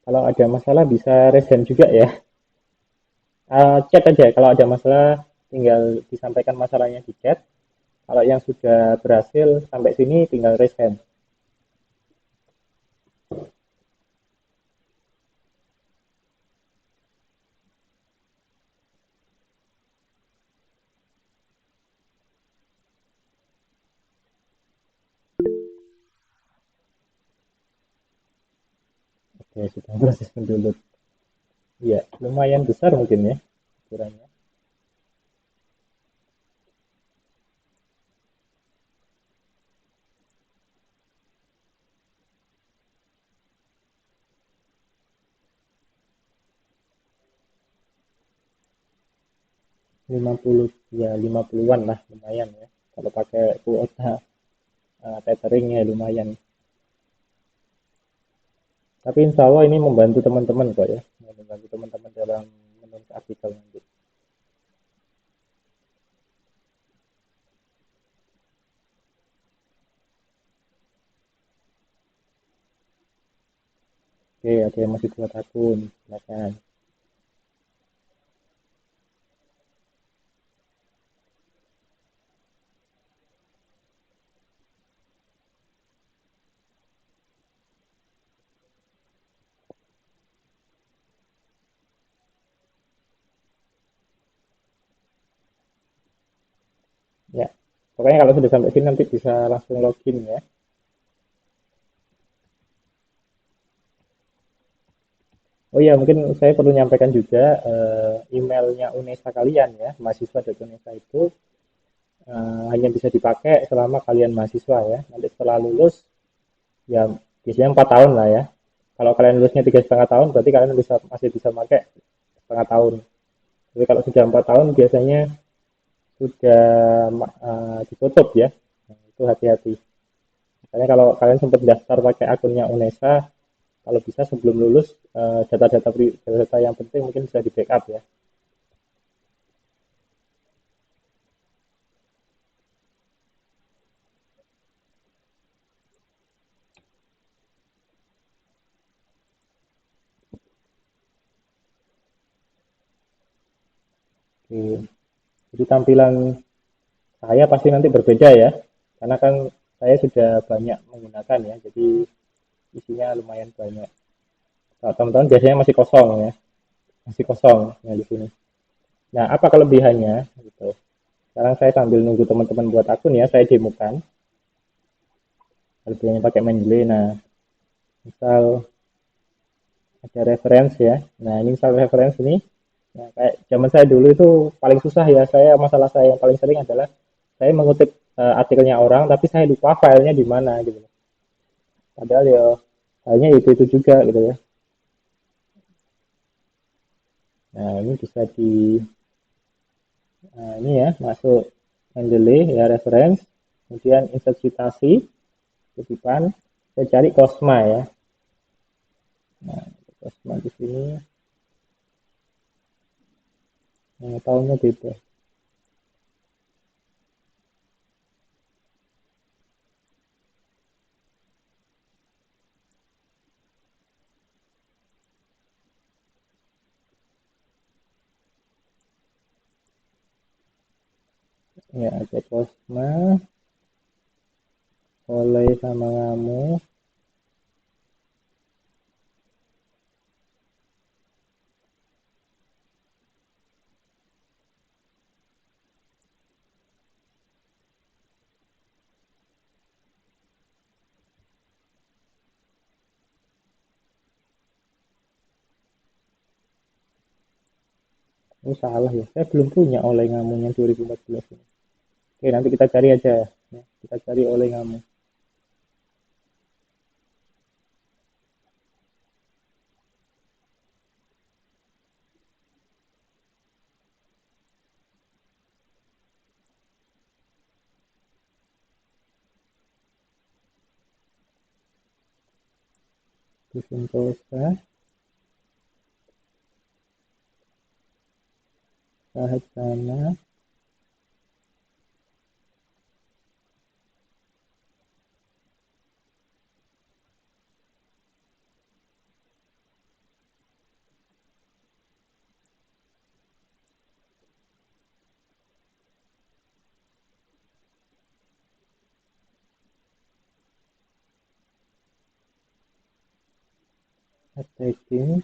Kalau ada masalah bisa resend juga ya. Chat aja kalau ada masalah, tinggal disampaikan masalahnya di chat. Kalau yang sudah berhasil sampai sini tinggal raise hand. Oke, sudah proses mendownload. Iya, lumayan besar mungkin ya ukurannya. Ya 50-an lah lumayan ya. Kalau pakai kuota tetheringnya lumayan. Tapi insya Allah ini membantu teman-teman kok ya. Membantu teman-teman dalam menulis artikel nanti. Oke, ada yang masih buat akun. Silakan. Ya, pokoknya kalau sudah sampai sini nanti bisa langsung login ya. Oh iya, mungkin saya perlu nyampaikan juga emailnya UNESA kalian ya, mahasiswa.unesa itu hanya bisa dipakai selama kalian mahasiswa ya. Nanti setelah lulus, ya biasanya 4 tahun lah ya. Kalau kalian lulusnya 3,5 tahun, berarti kalian masih bisa pakai setengah tahun. Tapi kalau sudah 4 tahun, biasanya sudah ditutup ya. Nah, itu hati-hati. Makanya kalau kalian sempat daftar pakai akunnya UNESA, kalau bisa sebelum lulus data-data yang penting mungkin bisa di backup ya. Oke. Jadi tampilan saya pasti nanti berbeda ya, karena kan saya sudah banyak menggunakan ya, jadi isinya lumayan banyak. Kalau teman-teman biasanya masih kosong ya, masih kosong ya di sini. Nah, apa kelebihannya? Gitu. Sekarang saya sambil nunggu teman-teman buat akun ya, saya demokan. Kelebihannya pakai Mendeley. Nah, misal ada reference ya. Nah, ini misal reference ini. Nah, kayak zaman saya dulu itu paling susah ya. Masalah saya yang paling sering adalah saya mengutip artikelnya orang, tapi saya lupa filenya di mana gitu. Padahal ya filenya itu juga gitu ya. Nah, ini bisa ini ya, masuk Mendeley ya reference, kemudian insert citasi, kutipan, saya cari Cosma ya. Nah, Cosma di sini, tahunnya beda. Ya, ada Cosma, oleh sama kamu. Oh salah ya, saya belum punya oleh ngamu yang 2014 ini. Oke, nanti kita cari aja ya. Kita cari oleh ngamu. Sentosa, Sahajana, attacking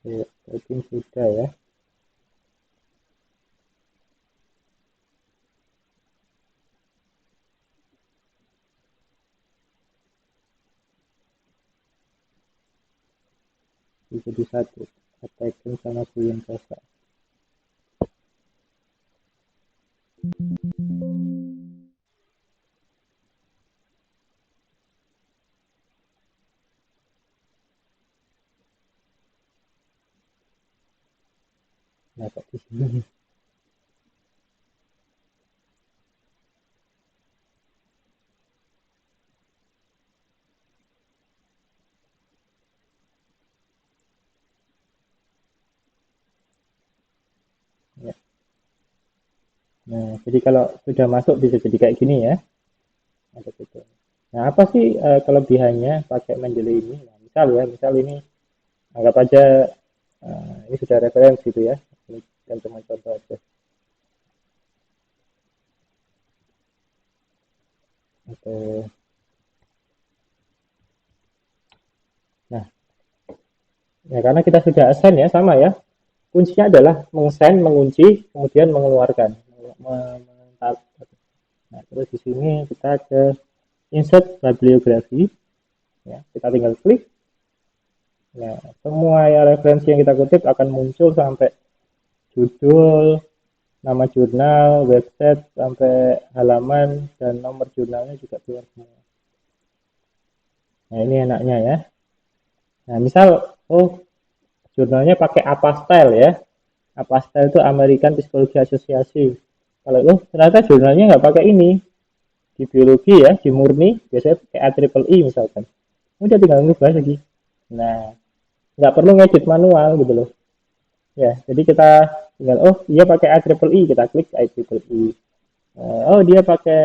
ya, attacking sudah ya. Jadi satu attacking sama Bulan Puasa. Nah, kok di sini? Ya. Nah, jadi kalau sudah masuk bisa jadi kayak gini ya. Ada gitu. Nah, apa sih kelebihannya pakai Mendeley ini? Nah, misal ini anggap aja ini sudah referensi gitu ya. Ini kan cuma contoh aja. Oke. Nah, ya karena kita sudah assign ya, sama ya. Kuncinya adalah mengassign, mengunci, kemudian mengeluarkan. Nah, terus di sini kita ke insert bibliografi. Ya, kita tinggal klik. Nah, semua ya referensi yang kita kutip akan muncul sampai judul, nama jurnal, website, sampai halaman, dan nomor jurnalnya juga keluar semua. Nah, ini enaknya ya. Nah, misal, jurnalnya pakai apa style ya. Apa style itu American Psychology Association. Kalau ternyata jurnalnya nggak pakai ini. Di biologi ya, di murni, biasanya pakai AEEE misalkan. Udah tinggal ngubah lagi. Nah, nggak perlu ngedit manual gitu loh. Ya, jadi kita tinggal, dia pakai AEEE, kita klik AEEE. Dia pakai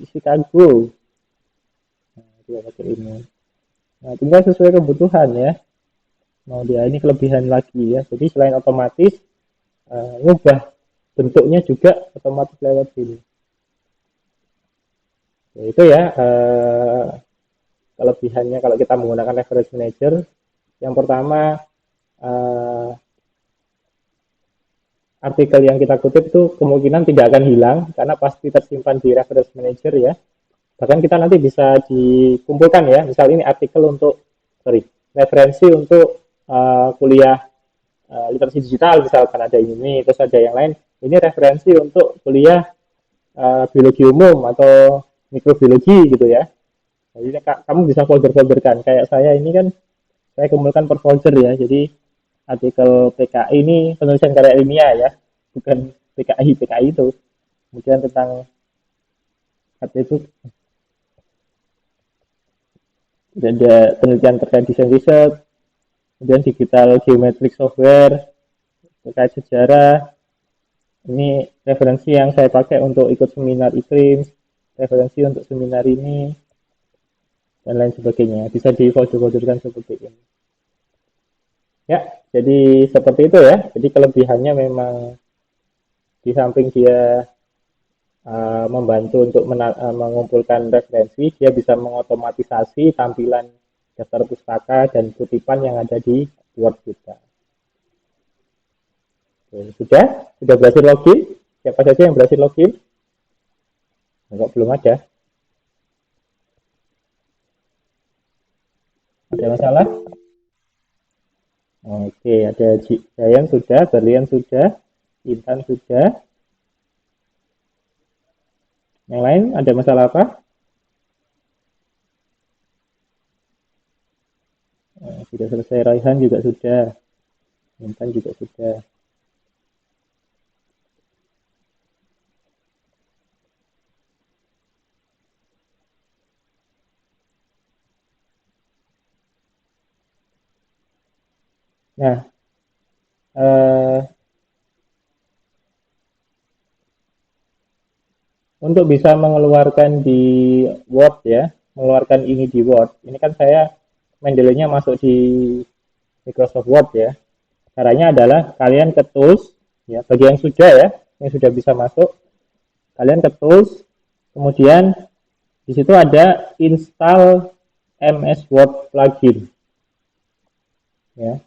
Chicago. Nah, dia pakai ini. Nah, tinggal sesuai kebutuhan ya. Mau dia ini kelebihan lagi ya. Jadi selain otomatis, ngubah bentuknya juga otomatis lewat sini. Ya, itu ya kelebihannya kalau kita menggunakan reference manager. Yang pertama, artikel yang kita kutip itu kemungkinan tidak akan hilang karena pasti tersimpan di reference manager ya. Bahkan kita nanti bisa dikumpulkan ya, misal ini artikel untuk referensi untuk kuliah literasi digital, misalkan ada ini, terus ada yang lain, ini referensi untuk kuliah biologi umum atau mikrobiologi gitu ya. Jadi kamu bisa folder-folderkan, kayak saya ini kan saya kumpulkan per folder ya, jadi artikel PKI ini penulisan karya ilmiah ya, bukan PKI itu. Kemudian tentang itu ada penelitian terkait desain riset, kemudian digital geometric software, terkait sejarah. Ini referensi yang saya pakai untuk ikut seminar iklim, referensi untuk seminar ini, dan lain sebagainya. Bisa di folder-folderkan seperti ini. Ya, jadi seperti itu ya. Jadi kelebihannya memang di samping dia membantu untuk mengumpulkan referensi, dia bisa mengotomatisasi tampilan daftar pustaka dan kutipan yang ada di Word kita. Oke, sudah berhasil login? Siapa saja yang berhasil login? Enggak, belum ada. Ada masalah? Oke, ada Jayan sudah, Berlian sudah, Intan sudah. Yang lain ada masalah apa? Sudah selesai, Raihan juga sudah, Intan juga sudah. Nah, untuk bisa mengeluarkan di Word ya, mengeluarkan ini di Word. Ini kan saya Mendeley-nya masuk di Microsoft Word ya. Caranya adalah kalian ke tools, ya, bagi yang sudah bisa masuk, kalian ke tools, kemudian di situ ada install MS Word plugin, ya.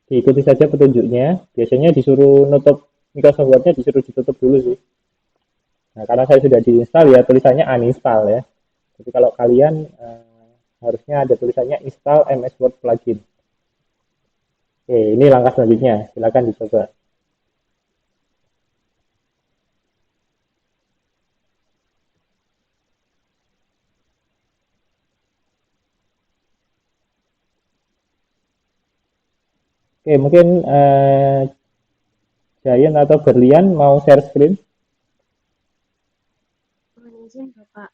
Diikuti saja petunjuknya. Biasanya disuruh nutup Microsoft Word-nya, disuruh ditutup dulu sih. Nah, karena saya sudah diinstal, ya tulisannya uninstall, ya. Jadi kalau kalian harusnya ada tulisannya install MS Word plugin. Oke, ini langkah selanjutnya. Silakan dicoba. Oke, mungkin Giant atau Berlian mau share screen. Mohon izin Bapak,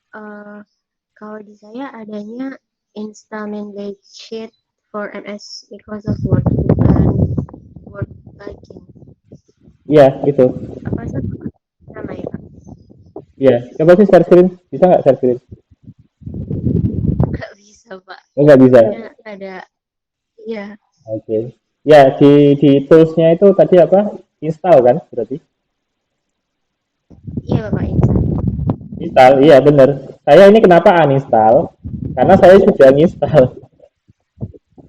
kalau di saya adanya installment date sheet for MS Microsoft Word, bukan Word plugin. Iya, itu. Apa sih nama ya Pak? Iya, coba sih share screen. Bisa nggak share screen? Nggak bisa Pak. Oh, nggak bisa. Hanya ada, iya, Oke. Ya, di tools-nya itu tadi apa? Install kan berarti? iya Bapak install. Install, iya bener. Saya ini kenapa uninstall? Karena saya sudah install.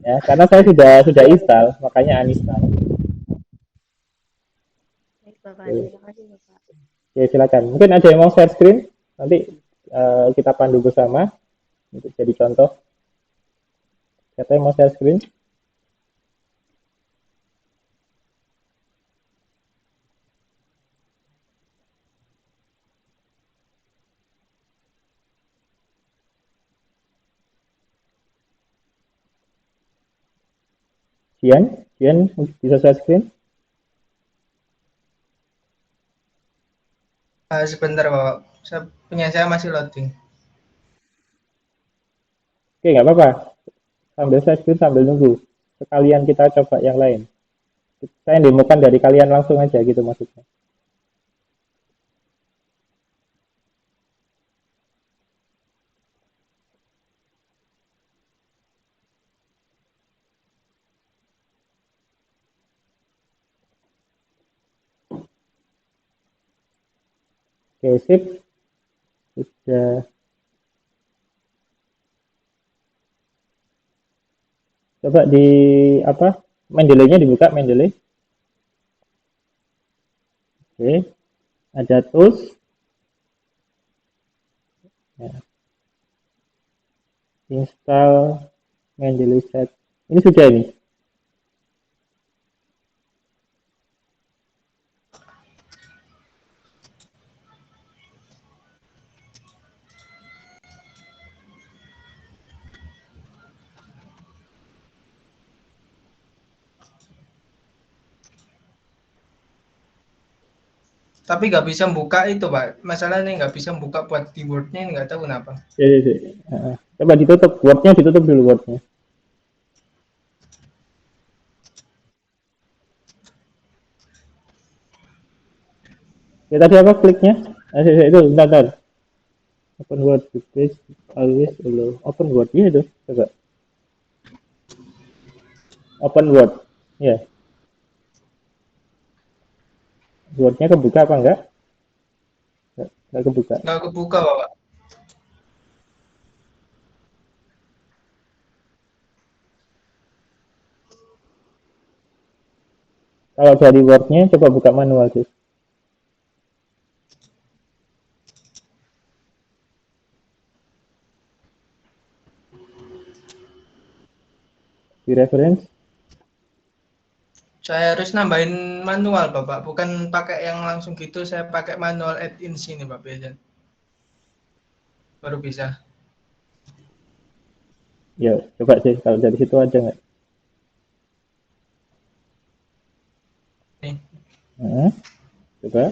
Ya, karena saya sudah install, makanya uninstall. Baik Bapak, Oke. terima kasih Bapak. Oke, silakan. Mungkin ada yang mau share screen? Nanti kita pandu bersama untuk jadi contoh. Siapa yang mau share screen? Jian bisa share screen? Sebentar Bapak, punya saya masih loading. Oke, nggak apa-apa. Sambil share screen sambil nunggu. Sekalian kita coba yang lain. Saya demokan dari kalian langsung aja gitu maksudnya. Oke, sip. Sudah. Coba di apa? Mendeley-nya dibuka, Mendeley. Oke. Ada tools. Ya. Install Mendeley set. Ini sudah ini. Tapi nggak bisa buka itu Pak. Masalahnya nggak bisa buka buat di Word-nya, nggak tahu kenapa. Ya. Coba ditutup. Word-nya ditutup dulu Word-nya. Ya tadi apa kliknya? Itu bentar. Open Word page always allow. Open Word ya itu. Coba. Open Word. Ya. Word-nya kebuka apa enggak? Enggak kebuka. Nggak kebuka Bapak. Kalau dari Word-nya coba buka manual sih. Di reference. Saya harus nambahin manual Bapak, bukan pakai yang langsung gitu. Saya pakai manual add-in sini Pak biasanya. Baru bisa. Ya, coba sih kalau dari situ ada nggak? Nih. Coba.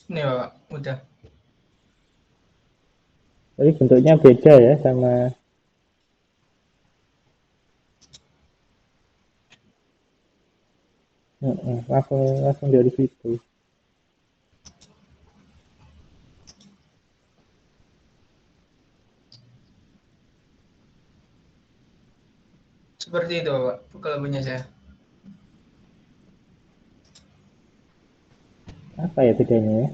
Ini Bapak, udah. Tapi bentuknya beda ya sama langsung dari situ. Seperti itu, Pak, kalau punya saya. Apa ya bedanya ya?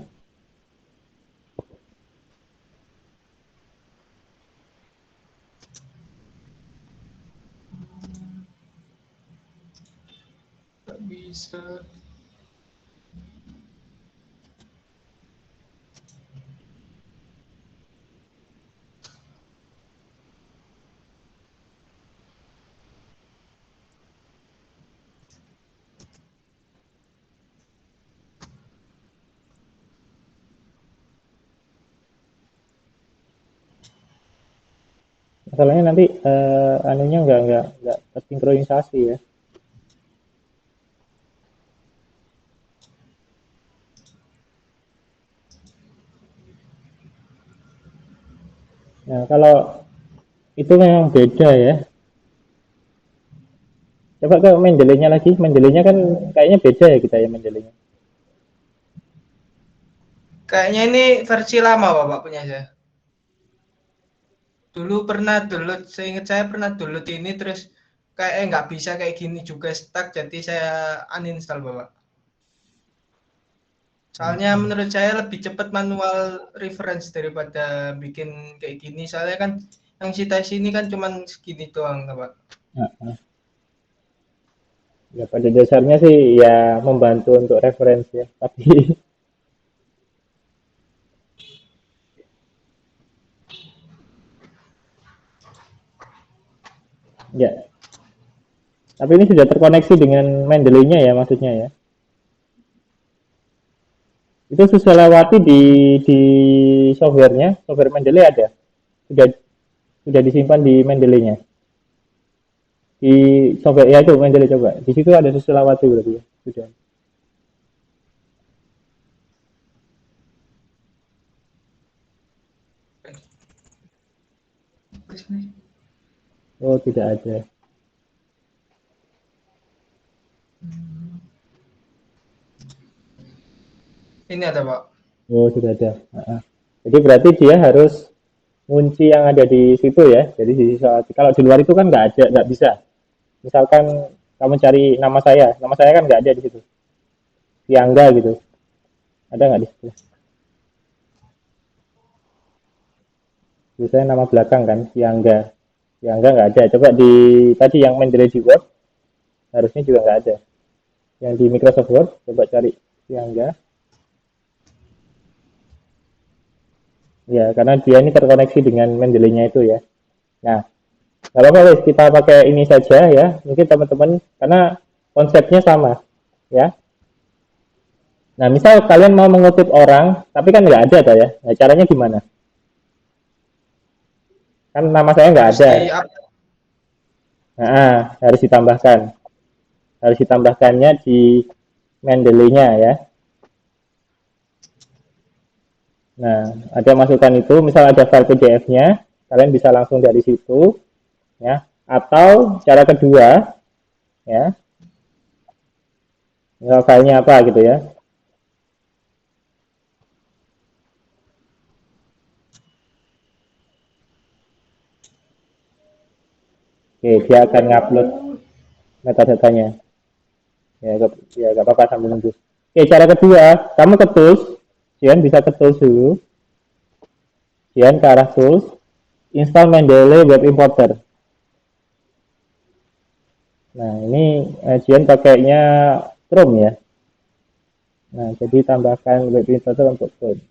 Nggak bisa. Masalahnya nanti anunya nggak tersinkronisasi ya. Nah, kalau itu memang beda ya. Coba ke Mendeley-nya lagi. Mendeley-nya kan kayaknya beda ya kita ya Mendeley-nya. Kayaknya ini versi lama, Bapak punya saya. Dulu pernah download, seingat saya pernah download ini terus kayak nggak bisa kayak gini juga stuck, jadi saya uninstall, Bapak. Soalnya menurut saya lebih cepat manual reference daripada bikin kayak gini. Soalnya kan yang citasi ini kan cuman segini doang, Pak. Nah, ya pada dasarnya sih ya membantu untuk referensi ya. Tapi ya. Tapi ini sudah terkoneksi dengan Mendeley-nya ya maksudnya ya. Itu sudah lewati di softwarenya, software Mendeley ada. Sudah sudah disimpan di Mendeley-nya. Di software ya itu Mendeley coba. Di situ ada Susilawati berarti ya. Sudah. Oh, tidak ada. Ini ada, Pak. Oh, sudah ada. Jadi berarti dia harus kunci yang ada di situ ya. Jadi di kalau di luar itu kan nggak ada, nggak bisa. Misalkan kamu cari nama saya kan nggak ada di situ. Tiangga gitu, ada nggak di situ? Biasanya nama belakang kan, Tiangga. Tiangga nggak ada. Coba di tadi yang Mendeley di Word, harusnya juga nggak ada. Yang di Microsoft Word, coba cari Tiangga. Ya, karena dia ini terkoneksi dengan Mendeley-nya itu ya. Nah, nggak apa-apa guys, kita pakai ini saja ya. Mungkin teman-teman, karena konsepnya sama ya. Nah, misal kalian mau mengutip orang, tapi kan nggak ada ya. Nah, caranya gimana? Kan nama saya nggak Harus ada. di-up. Nah, harus ditambahkan. Harus ditambahkannya di Mendeley-nya ya. Nah, ada masukan itu, misal ada file PDF-nya, kalian bisa langsung dari situ ya. Atau cara kedua ya, misal filenya apa gitu ya. Oke, dia akan ngupload metadatanya. Ya gak apa-apa sambil nunggu. Oke, cara kedua, kamu ke tools, Jian bisa ke tools dulu. Jian ke arah tools, install Mendeley Web Importer. Nah, ini Jian pakainya Chrome ya. Nah, jadi tambahkan Web Importer untuk Chrome.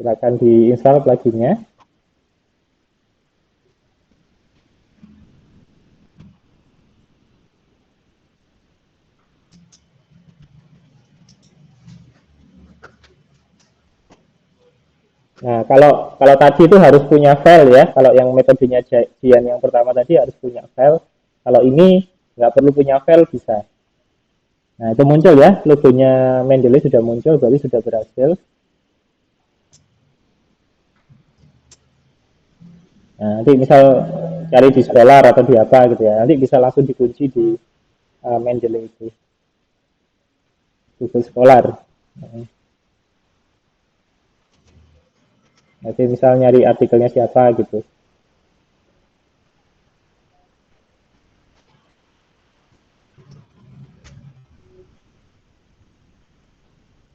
Silakan diinstal pluginnya. Nah, kalau tadi itu harus punya file ya. Kalau yang metodenya Jian yang pertama tadi harus punya file. Kalau ini nggak perlu punya file bisa. Nah, itu muncul ya, logonya Mendeley sudah muncul, berarti sudah berhasil. Nah, nanti misal cari di Scholar atau di apa gitu ya, nanti bisa langsung dikunci di Mendeley itu, Google Scholar. Nanti misal nyari artikelnya siapa gitu.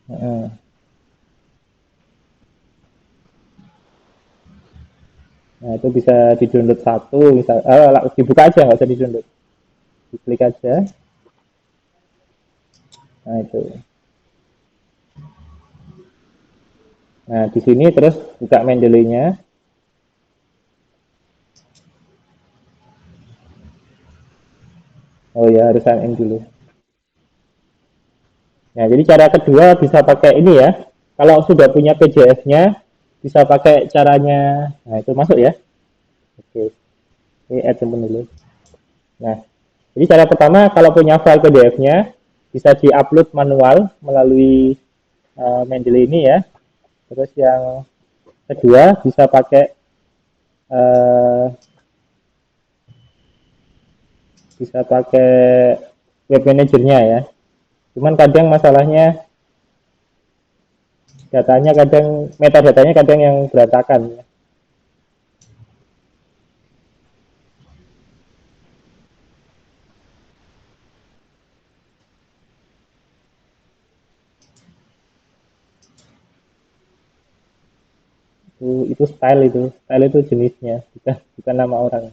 Heeh. Nah, itu bisa di-download satu, misal, dibuka aja, nggak usah di-download. Diklik aja. Nah, itu. Nah, di sini terus buka Mendeley-nya. Oh ya, harus sign in dulu. Nah, jadi cara kedua bisa pakai ini ya. Kalau sudah punya PDF-nya, bisa pakai caranya. Nah, itu masuk ya. Oke. Ini add temen dulu. Nah, jadi cara pertama kalau punya file PDF-nya bisa di-upload manual melalui Mendeley ini ya. Terus yang kedua bisa pakai web manajernya ya. Cuman kadang masalahnya metadatanya kadang yang berantakan. Itu style itu jenisnya, bukan nama orang.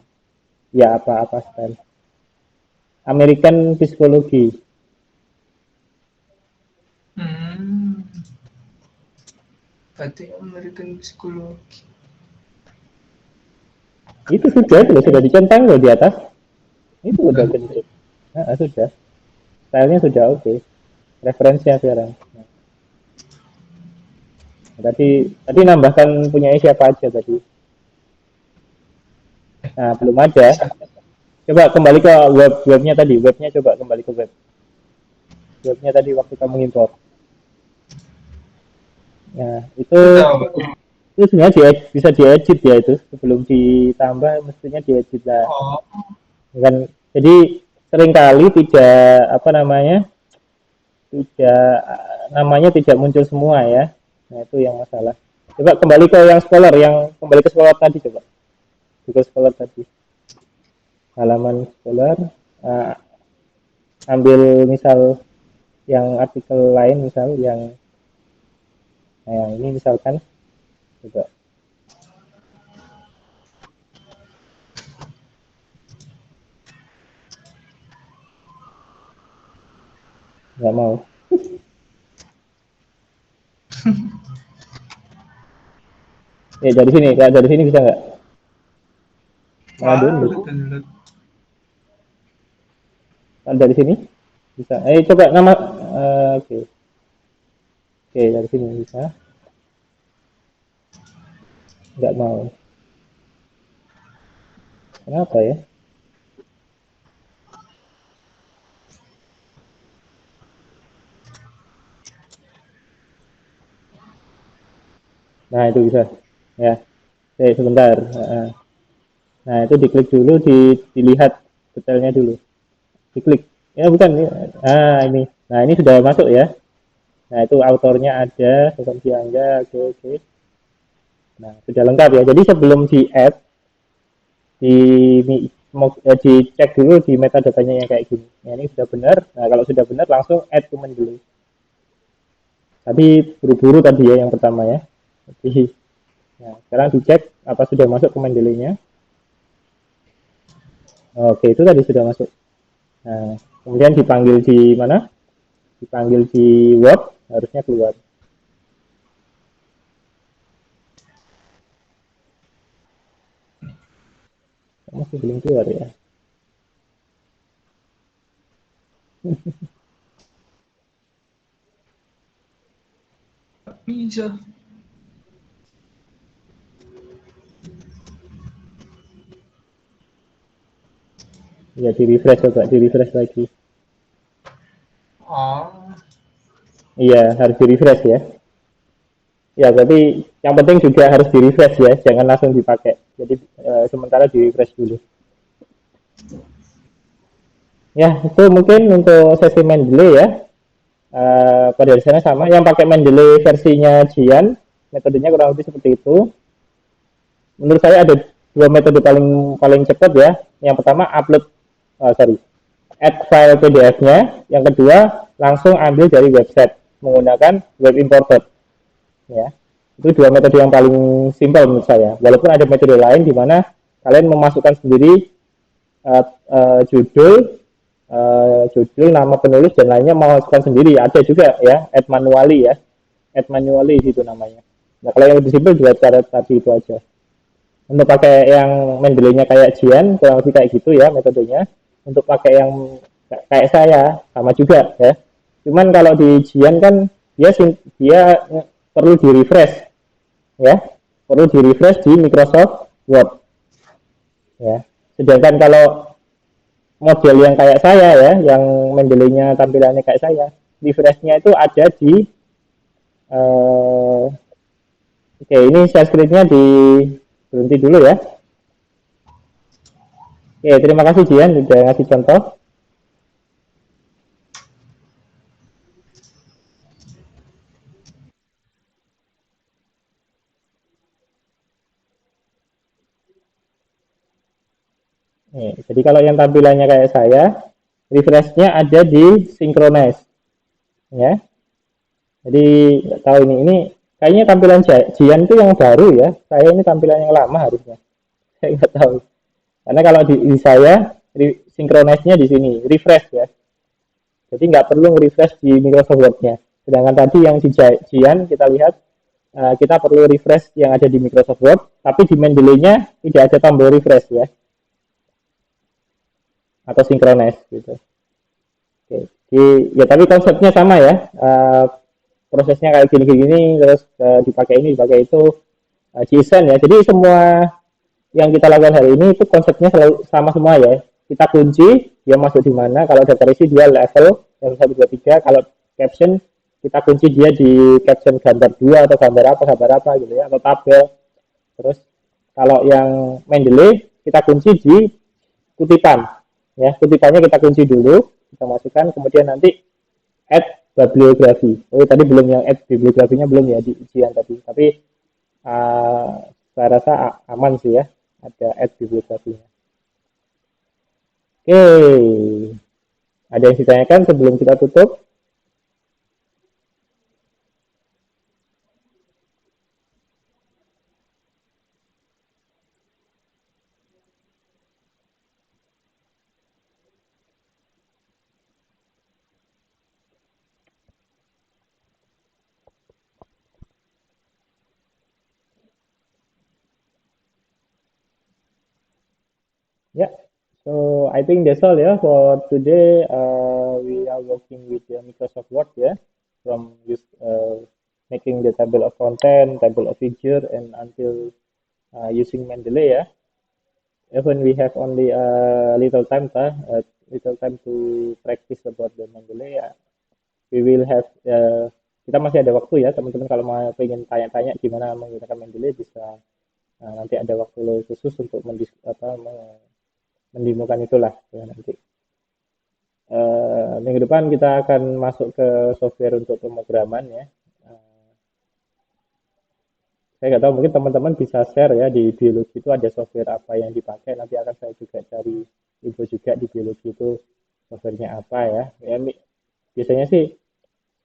Ya apa style. American Psychology. Berarti American Psychology. Itu sudah dicentang loh di atas. Itu udah bentuk. Nah, sudah. Stylenya sudah oke. Referensinya sekarang. Nah, tadi nambahkan punya siapa aja tadi. Nah, belum ada. Coba kembali ke webnya tadi. Coba kembali ke web. Webnya tadi waktu kamu import. Nah, itu sebenarnya bisa diedit ya itu. Sebelum ditambah mestinya diedit lah. Kan, jadi seringkali namanya tidak muncul semua ya. Nah, itu yang masalah. Coba kembali ke Scholar tadi coba. Google Scholar tadi. Halaman Scholar, ambil misal yang artikel lain misal yang ini misalkan coba. Nggak mau. Dari sini bisa nggak? Download. Dari sini bisa. Coba nama. Oke, dari sini bisa. Nggak mau. Kenapa ya? Nah, itu bisa. Ya. Sebentar. Nah, itu diklik dulu, dilihat detailnya dulu. Diklik. Ya, bukan. Ini. Nah, ini sudah masuk ya. Nah, itu autornya ada, seperti Angga. Oke. Nah, sudah lengkap ya. Jadi sebelum di-add, dicek dulu di metadatanya yang kayak gini. Nah, ini sudah benar. Nah, kalau sudah benar langsung add to Mendeley. Tadi buru-buru tadi ya yang pertama ya. Jadi, nah, sekarang dicek apa sudah masuk ke Mendeley-nya. Oke, itu tadi sudah masuk. Nah, kemudian dipanggil di mana? Dipanggil di Word, harusnya keluar. Masih belum keluar ya. Bisa. Ya, di-refresh lagi. Iya, harus di-refresh ya. Ya, tapi yang penting juga harus di-refresh ya, jangan langsung dipakai. Jadi sementara di-refresh dulu. Ya, itu mungkin untuk sesi Mendeley ya. Pada dasarnya sama, yang pakai Mendeley versinya Jian, metodenya kurang lebih seperti itu. Menurut saya ada dua metode paling cepat ya. Yang pertama add file PDF-nya, yang kedua langsung ambil dari website. menggunakan web importer. Ya, itu dua metode yang paling simpel menurut saya. Walaupun ada metode lain di mana kalian memasukkan sendiri judul, nama penulis dan lainnya memasukkan sendiri. Ada juga ya, add manually itu namanya. Nah, kalau yang lebih simpel juga cara tadi itu aja. Untuk pakai yang Mendeley-nya kayak Jian, kurang lebih kayak gitu ya metodenya. Untuk pakai yang kayak saya sama juga ya. Cuman kalau di Jian kan dia perlu di refresh ya, perlu di refresh di Microsoft Word ya. Sedangkan kalau model yang kayak saya ya, yang Mendeley-nya tampilannya kayak saya, refresh-nya itu ada di oke, ini share screen-nya di berhenti dulu ya. Oke, terima kasih Jian sudah ngasih contoh. Nih, jadi kalau yang tampilannya kayak saya, refresh-nya ada di synchronize. Ya. Jadi nggak tahu ini kayaknya tampilan Jian itu yang baru ya. Saya ini tampilan yang lama harusnya. Saya nggak tahu. Karena kalau di saya synchronize-nya di sini, refresh ya. Jadi nggak perlu refresh di Microsoft Word-nya. Sedangkan tadi yang di Jian kita lihat kita perlu refresh yang ada di Microsoft Word, tapi di Mendeley-nya tidak ada tombol refresh ya. Atau synchronize gitu. Oke. Ya tapi konsepnya sama ya. Prosesnya kayak gini-gini terus dipakai ini, dipakai itu JSON ya. Jadi semua yang kita lakukan hari ini itu konsepnya selalu sama semua ya. Kita kunci dia masuk di mana. Kalau daftar isi dia level yang 1 2 3. Kalau caption kita kunci dia di caption gambar 2 atau gambar apa gitu ya, atau tabel. Terus kalau yang Mendeley kita kunci di kutipan ya, kutipannya kita kunci dulu, kita masukkan, kemudian nanti add bibliografi. Oh tadi belum, yang add bibliografinya belum ya di ujian tadi, tapi saya rasa aman sih ya, ada add bibliografinya. Oke, ada yang ditanyakan sebelum kita tutup? Yeah, so I think that's all ya for today. We are working with the Microsoft Word ya, from making the table of content, table of figure, and until using Mendeley ya. Even we have only a little time to practice about the Mendeley ya. We will have kita masih ada waktu ya teman-teman, kalau mau pengen tanya-tanya gimana menggunakan Mendeley bisa nanti ada waktu khusus untuk mendemokan itulah ya nanti. Minggu depan kita akan masuk ke software untuk pemrograman ya. Saya nggak tahu, mungkin teman-teman bisa share ya di biologi itu ada software apa yang dipakai. Nanti akan saya juga cari info juga di biologi itu softwarenya apa ya. Biasanya sih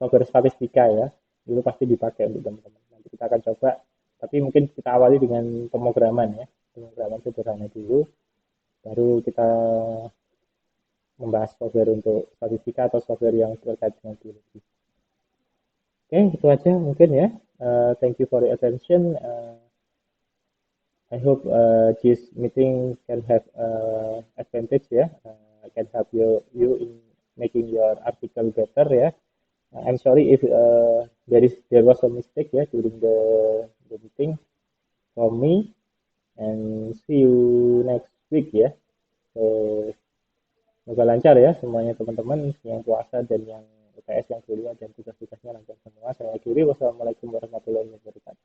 software statistika ya, itu pasti dipakai untuk teman-teman. Nanti kita akan coba, tapi mungkin kita awali dengan pemrograman ya, pemrograman sederhana dulu. Baru kita membahas software untuk statistika atau software yang terkait dengan biologi. Oke, itu aja mungkin ya. Thank you for your attention. I hope this meeting can have advantage ya. Can help you in making your article better ya. I'm sorry if there was a mistake ya during the meeting for me, and see you next week ya. So, semoga lancar ya semuanya teman-teman yang puasa dan yang UTS yang kuliah dan tugas-tugasnya lancar semua. Saya akhiri, wassalamualaikum warahmatullahi wabarakatuh.